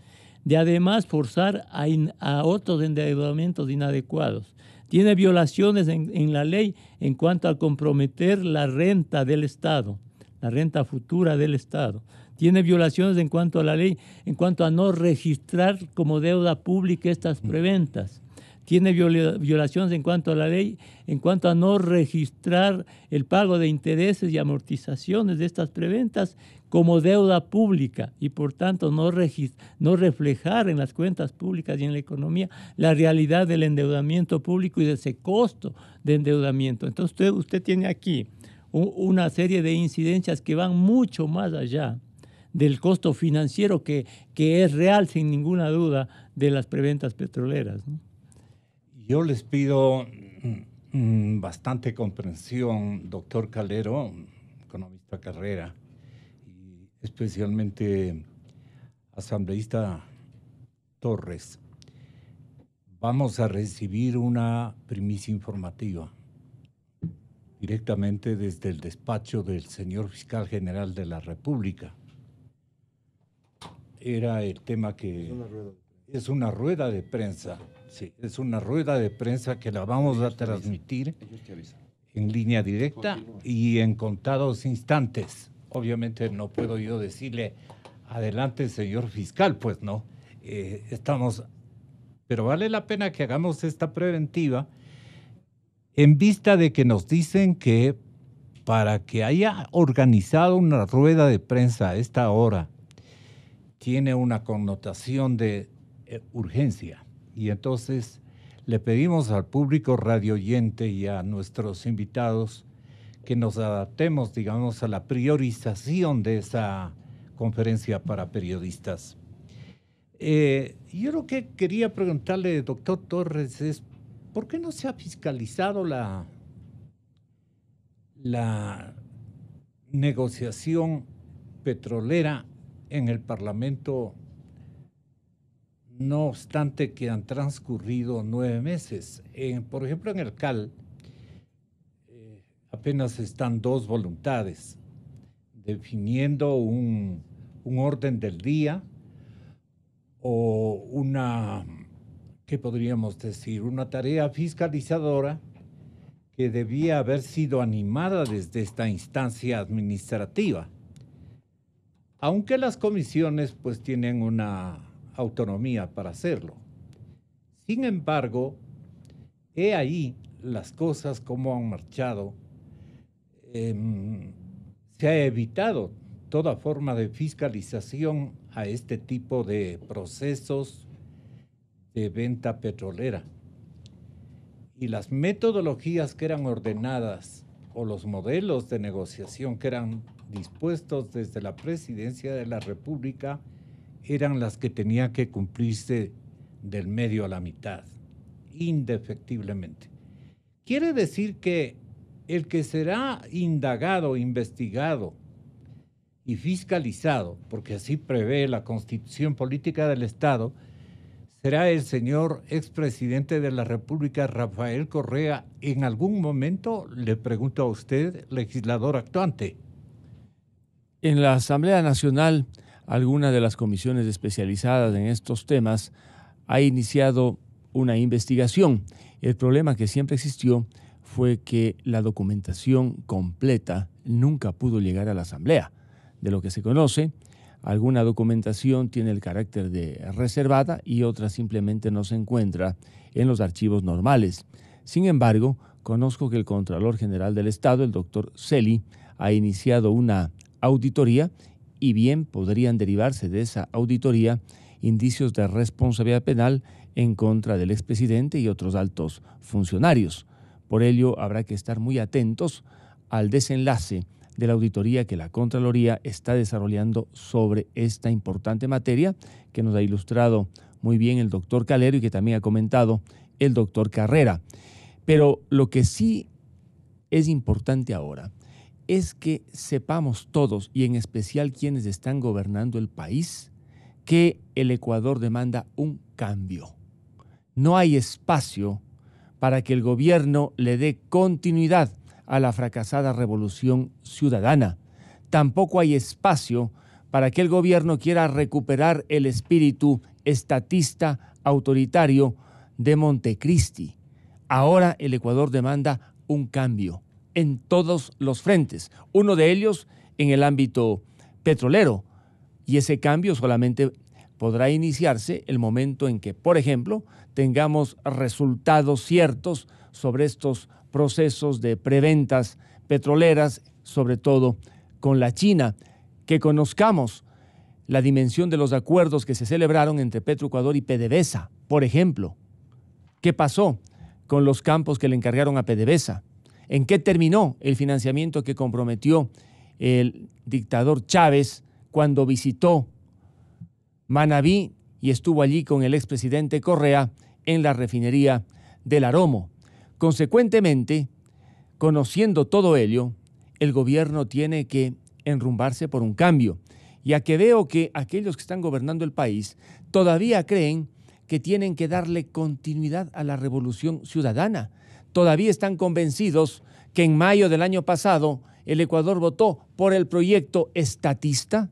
de además forzar a otros endeudamientos inadecuados. Tiene violaciones en la ley en cuanto a comprometer la renta del Estado, la renta futura del Estado. Tiene violaciones en cuanto a la ley, en cuanto a no registrar como deuda pública estas preventas. Tiene violaciones en cuanto a la ley, en cuanto a no registrar el pago de intereses y amortizaciones de estas preventas como deuda pública y por tanto no reflejar en las cuentas públicas y en la economía la realidad del endeudamiento público y de ese costo de endeudamiento. Entonces usted tiene aquí una serie de incidencias que van mucho más allá del costo financiero que es real sin ninguna duda de las preventas petroleras, ¿no? Yo les pido bastante comprensión, doctor Calero, economista carrera, y especialmente asambleísta Torres. Vamos a recibir una primicia informativa directamente desde el despacho del señor fiscal general de la República. Era el tema que... Es una rueda de prensa. Sí, es una rueda de prensa que la vamos a transmitir en línea directa y en contados instantes. Obviamente no puedo yo decirle, adelante señor fiscal, pues no. Pero vale la pena que hagamos esta preventiva en vista de que nos dicen que para que haya organizado una rueda de prensa a esta hora, tiene una connotación de urgencia. Y entonces le pedimos al público radioyente y a nuestros invitados que nos adaptemos, digamos, a la priorización de esa conferencia para periodistas. Yo lo que quería preguntarle, doctor Torres, es ¿por qué no se ha fiscalizado la negociación petrolera en el Parlamento, no obstante que han transcurrido 9 meses? Por ejemplo, en el CAL apenas están 2 voluntades definiendo un orden del día o ¿qué podríamos decir? Una tarea fiscalizadora que debía haber sido animada desde esta instancia administrativa, aunque las comisiones pues tienen una autonomía para hacerlo. Sin embargo, he ahí las cosas como han marchado. Se ha evitado toda forma de fiscalización a este tipo de procesos de venta petrolera. Y las metodologías que eran ordenadas o los modelos de negociación que eran dispuestos desde la Presidencia de la República eran las que tenían que cumplirse del medio a la mitad, indefectiblemente. Quiere decir que el que será indagado, investigado y fiscalizado, porque así prevé la Constitución Política del Estado, será el señor expresidente de la República, Rafael Correa. En algún momento, le pregunto a usted, legislador actuante. En la Asamblea Nacional, alguna de las comisiones especializadas en estos temas ha iniciado una investigación. El problema que siempre existió fue que la documentación completa nunca pudo llegar a la Asamblea. De lo que se conoce, alguna documentación tiene el carácter de reservada y otra simplemente no se encuentra en los archivos normales. Sin embargo, conozco que el Contralor General del Estado, el doctor Celi, ha iniciado una auditoría y bien podrían derivarse de esa auditoría indicios de responsabilidad penal en contra del expresidente y otros altos funcionarios. Por ello, habrá que estar muy atentos al desenlace de la auditoría que la Contraloría está desarrollando sobre esta importante materia que nos ha ilustrado muy bien el doctor Calero y que también ha comentado el doctor Carrera. Pero lo que sí es importante ahora es que sepamos todos, y en especial quienes están gobernando el país, que el Ecuador demanda un cambio. No hay espacio para que el gobierno le dé continuidad a la fracasada revolución ciudadana. Tampoco hay espacio para que el gobierno quiera recuperar el espíritu estatista autoritario de Montecristi. Ahora el Ecuador demanda un cambio en todos los frentes, uno de ellos en el ámbito petrolero, y ese cambio solamente podrá iniciarse el momento en que, por ejemplo, tengamos resultados ciertos sobre estos procesos de preventas petroleras, sobre todo con la China, que conozcamos la dimensión de los acuerdos que se celebraron entre Petroecuador y PDVSA, por ejemplo. ¿Qué pasó con los campos que le encargaron a PDVSA? ¿En qué terminó el financiamiento que comprometió el dictador Chávez cuando visitó Manabí y estuvo allí con el expresidente Correa en la refinería del Aromo? Consecuentemente, conociendo todo ello, el gobierno tiene que enrumbarse por un cambio, ya que veo que aquellos que están gobernando el país todavía creen que tienen que darle continuidad a la revolución ciudadana. Todavía están convencidos que en mayo del año pasado el Ecuador votó por el proyecto estatista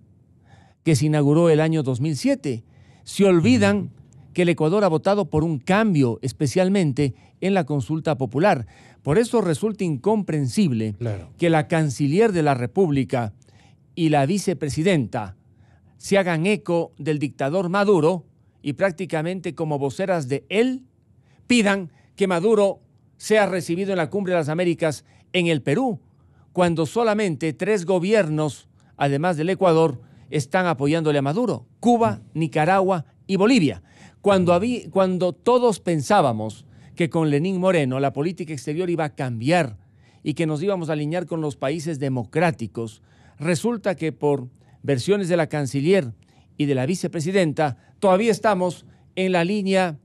que se inauguró el año 2007. Se olvidan que el Ecuador ha votado por un cambio, especialmente en la consulta popular. Por eso resulta incomprensible que la canciller de la República y la vicepresidenta se hagan eco del dictador Maduro y prácticamente como voceras de él pidan que Maduro sea recibido en la Cumbre de las Américas en el Perú, cuando solamente 3 gobiernos, además del Ecuador, están apoyándole a Maduro: Cuba, Nicaragua y Bolivia. Cuando todos pensábamos que con Lenín Moreno la política exterior iba a cambiar y que nos íbamos a alinear con los países democráticos, resulta que por versiones de la canciller y de la vicepresidenta, todavía estamos en la línea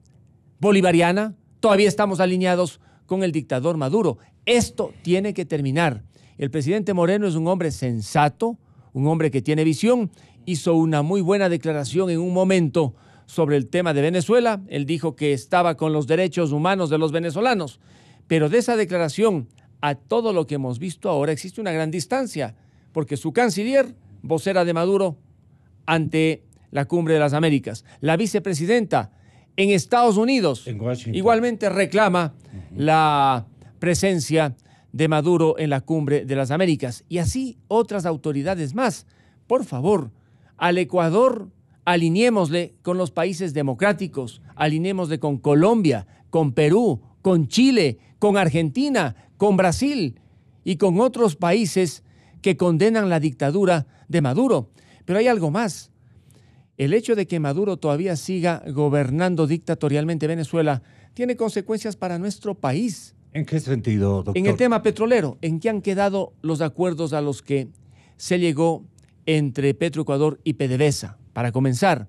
bolivariana, todavía estamos alineados con el dictador Maduro. Esto tiene que terminar. El presidente Moreno es un hombre sensato, un hombre que tiene visión, hizo una muy buena declaración en un momento sobre el tema de Venezuela. Él dijo que estaba con los derechos humanos de los venezolanos, pero de esa declaración a todo lo que hemos visto ahora existe una gran distancia, porque su canciller, vocera de Maduro ante la Cumbre de las Américas, la vicepresidenta en Estados Unidos, en Washington, igualmente reclama la presencia de Maduro en la Cumbre de las Américas, y así otras autoridades más. Por favor, al Ecuador alineémosle con los países democráticos, alineémosle con Colombia, con Perú, con Chile, con Argentina, con Brasil y con otros países que condenan la dictadura de Maduro. Pero hay algo más. El hecho de que Maduro todavía siga gobernando dictatorialmente Venezuela tiene consecuencias para nuestro país. ¿En qué sentido, doctor? En el tema petrolero, ¿en qué han quedado los acuerdos a los que se llegó entre Petroecuador y PDVSA? Para comenzar,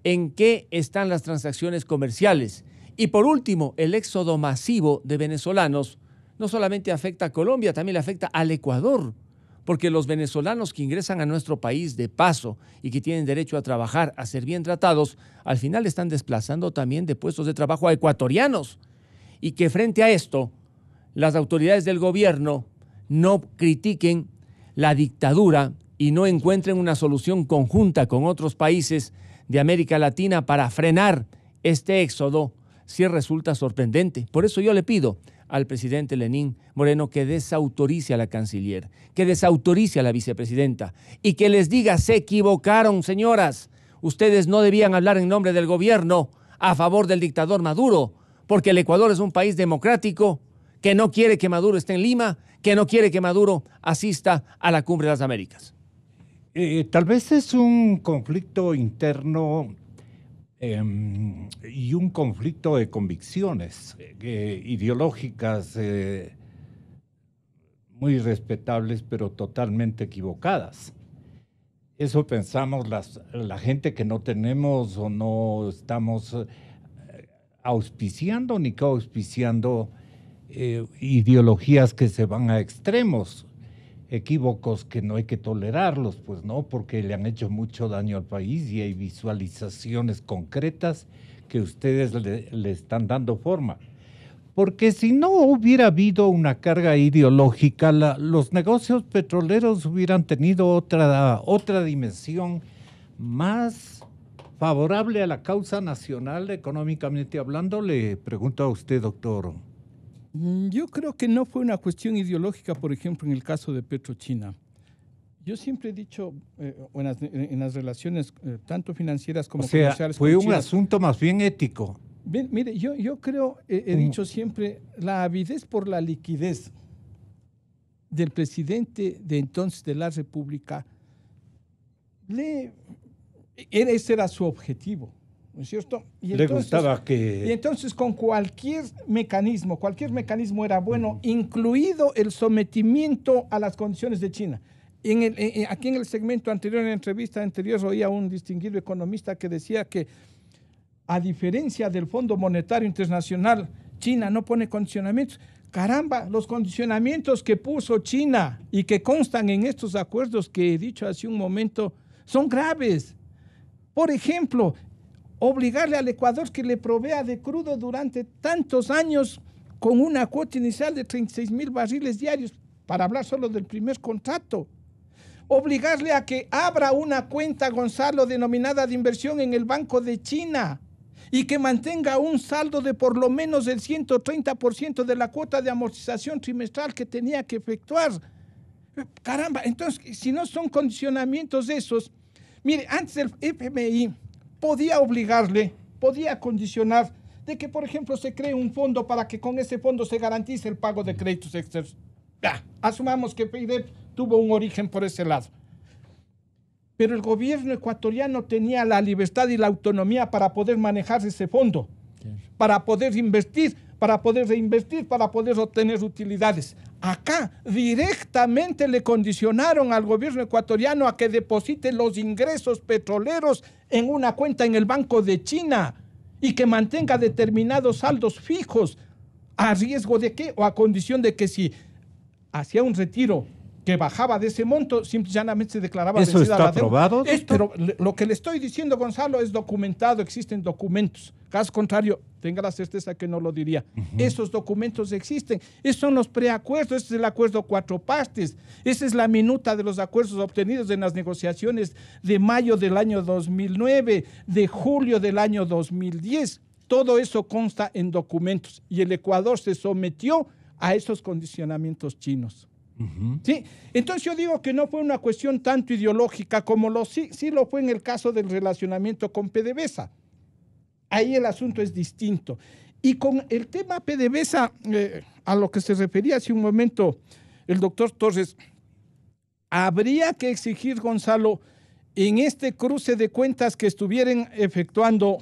¿en qué están las transacciones comerciales? Y por último, el éxodo masivo de venezolanos no solamente afecta a Colombia, también le afecta al Ecuador, porque los venezolanos que ingresan a nuestro país de paso y que tienen derecho a trabajar, a ser bien tratados, al final están desplazando también de puestos de trabajo a ecuatorianos. Y que frente a esto, las autoridades del gobierno no critiquen la dictadura y no encuentren una solución conjunta con otros países de América Latina para frenar este éxodo, sí resulta sorprendente. Por eso yo le pido al presidente Lenín Moreno que desautorice a la canciller, que desautorice a la vicepresidenta y que les diga: se equivocaron, señoras. Ustedes no debían hablar en nombre del gobierno a favor del dictador Maduro, porque el Ecuador es un país democrático que no quiere que Maduro esté en Lima, que no quiere que Maduro asista a la Cumbre de las Américas. Tal vez es un conflicto interno y un conflicto de convicciones ideológicas muy respetables, pero totalmente equivocadas. Eso pensamos la gente que no tenemos o no estamos auspiciando ni coauspiciando ideologías que se van a extremos, equívocos que no hay que tolerarlos, pues no, porque le han hecho mucho daño al país y hay visualizaciones concretas que ustedes le están dando forma. Porque si no hubiera habido una carga ideológica, los negocios petroleros hubieran tenido otra dimensión más favorable a la causa nacional económicamente hablando. Le pregunto a usted, doctor. Yo creo que no fue una cuestión ideológica, por ejemplo, en el caso de PetroChina. Yo siempre he dicho en las relaciones tanto financieras como comerciales. Fue un asunto más bien ético. Bien, mire, yo creo, he dicho siempre, la avidez por la liquidez del presidente de entonces de la República, ese era su objetivo, ¿no es cierto? Y le gustaba que... Y entonces con cualquier mecanismo era bueno, incluido el sometimiento a las condiciones de China. Aquí en el segmento anterior, en la entrevista anterior, oía a un distinguido economista que decía que, a diferencia del Fondo Monetario Internacional, China no pone condicionamientos. Caramba, los condicionamientos que puso China y que constan en estos acuerdos que he dicho hace un momento son graves. Por ejemplo, obligarle al Ecuador que le provea de crudo durante tantos años con una cuota inicial de 36,000 barriles diarios, para hablar solo del primer contrato. Obligarle a que abra una cuenta, Gonzalo, denominada de inversión en el Banco de China y que mantenga un saldo de por lo menos el 130% de la cuota de amortización trimestral que tenía que efectuar. Caramba, entonces, si no son condicionamientos esos, mire, antes el FMI podía obligarle, podía condicionar de que, por ejemplo, se cree un fondo para que con ese fondo se garantice el pago de créditos externos. Asumamos que FIDEP tuvo un origen por ese lado. Pero el gobierno ecuatoriano tenía la libertad y la autonomía para poder manejar ese fondo, para poder invertir, para poder reinvertir, para poder obtener utilidades. Acá directamente le condicionaron al gobierno ecuatoriano a que deposite los ingresos petroleros en una cuenta en el Banco de China y que mantenga determinados saldos fijos. ¿A riesgo de qué? O a condición de que si hacía un retiro que bajaba de ese monto, simple y llanamente se declaraba ¿Eso está aprobado? Pero lo que le estoy diciendo, Gonzalo, es documentado, existen documentos. Caso contrario, tenga la certeza que no lo diría. Esos documentos existen. Esos son los preacuerdos, ese es el acuerdo 4 partes. Esa es la minuta de los acuerdos obtenidos en las negociaciones de mayo del año 2009, de julio del año 2010. Todo eso consta en documentos y el Ecuador se sometió a esos condicionamientos chinos. ¿Sí? Entonces yo digo que no fue una cuestión tanto ideológica como sí lo fue en el caso del relacionamiento con PDVSA. Ahí el asunto es distinto. Y con el tema PDVSA, a lo que se refería hace un momento el doctor Torres, habría que exigir, Gonzalo, en este cruce de cuentas que estuvieran efectuando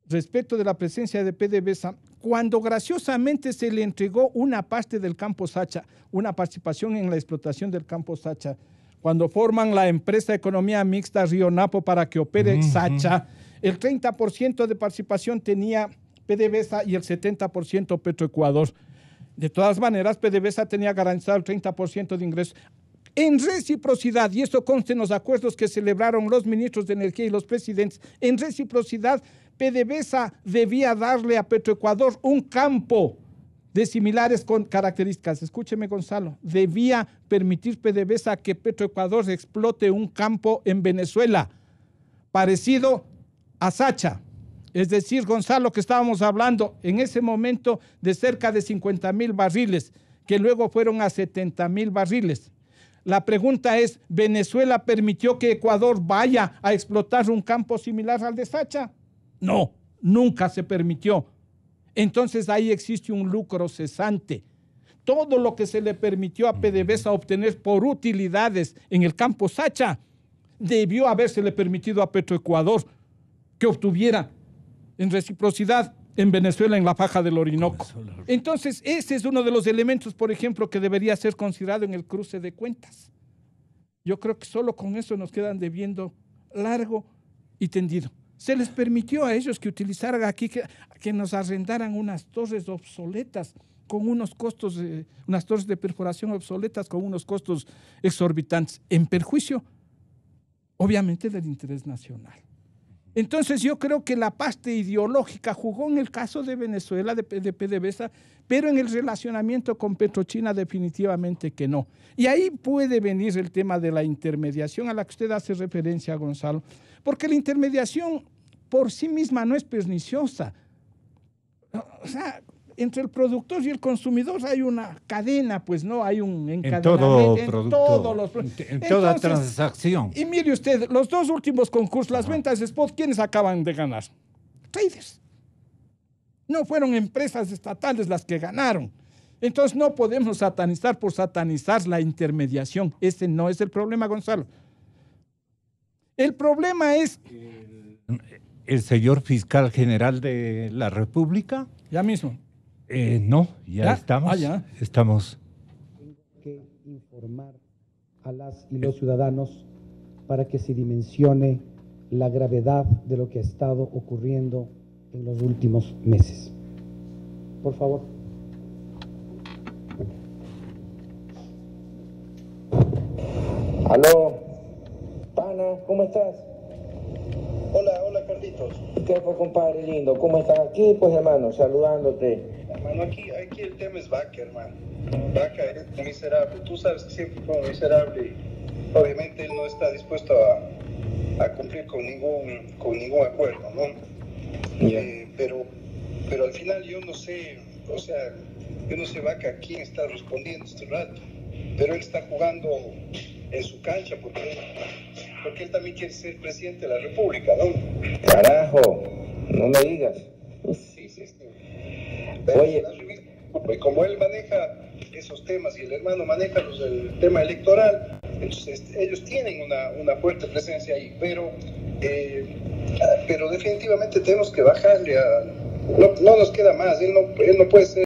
respecto de la presencia de PDVSA, cuando graciosamente se le entregó una parte del campo Sacha, una participación en la explotación del campo Sacha, cuando forman la empresa de economía mixta Río Napo para que opere Sacha, el 30% de participación tenía PDVSA y el 70% Petroecuador. De todas maneras, PDVSA tenía garantizado el 30% de ingresos. En reciprocidad, y eso consta en los acuerdos que celebraron los ministros de Energía y los presidentes, en reciprocidad, PDVSA debía darle a Petroecuador un campo de similares con características. Escúcheme, Gonzalo, debía permitir PDVSA que Petroecuador explote un campo en Venezuela parecido a Sacha. Es decir, Gonzalo, que estábamos hablando en ese momento de cerca de 50,000 barriles, que luego fueron a 70,000 barriles. La pregunta es, ¿Venezuela permitió que Ecuador vaya a explotar un campo similar al de Sacha? No, nunca se permitió. Entonces ahí existe un lucro cesante. Todo lo que se le permitió a PDVSA obtener por utilidades en el campo Sacha debió habérsele permitido a Petroecuador que obtuviera en reciprocidad en Venezuela, en la faja del Orinoco. Entonces ese es uno de los elementos, por ejemplo, que debería ser considerado en el cruce de cuentas. Yo creo que solo con eso nos quedan debiendo largo y tendido. Se les permitió a ellos que utilizaran aquí, que nos arrendaran unas torres obsoletas con unos costos, unas torres de perforación obsoletas con unos costos exorbitantes, en perjuicio, obviamente, del interés nacional. Entonces yo creo que la parte ideológica jugó en el caso de Venezuela, de PDVSA, pero en el relacionamiento con Petrochina definitivamente que no. Y ahí puede venir el tema de la intermediación a la que usted hace referencia, Gonzalo, porque la intermediación por sí misma no es perniciosa. O sea, entre el productor y el consumidor hay una cadena, pues no, hay un encadenamiento en todos los productos. En toda transacción. Y mire usted, los dos últimos concursos, las ventas de spot, ¿quiénes acaban de ganar? Traders. No fueron empresas estatales las que ganaron. Entonces no podemos satanizar por satanizar la intermediación. Ese no es el problema, Gonzalo. El problema es... ¿El señor fiscal general de la República? Ya mismo. No, ya estamos. Ya. Estamos. Tengo que informar a las y los ciudadanos para que se dimensione la gravedad de lo que ha estado ocurriendo en los últimos meses. Por favor. Aló, pana, ¿cómo estás? Hola Carlitos. ¿Qué fue, compadre lindo? ¿Cómo estás aquí? Pues hermano, saludándote. Hermano, aquí el tema es Vaca, hermano. Vaca es miserable. Tú sabes que siempre fue miserable y obviamente él no está dispuesto a cumplir con ningún acuerdo, ¿no? Yeah. Pero al final yo no sé, o sea, yo no sé Vaca quién está respondiendo este rato, pero él está jugando en su cancha porque él también quiere ser presidente de la República, ¿no? Carajo, no me digas. Sí. Pero oye, como él maneja esos temas y el hermano maneja el tema electoral, entonces ellos tienen una fuerte presencia ahí, pero definitivamente tenemos que bajarle no nos queda más, él no puede ser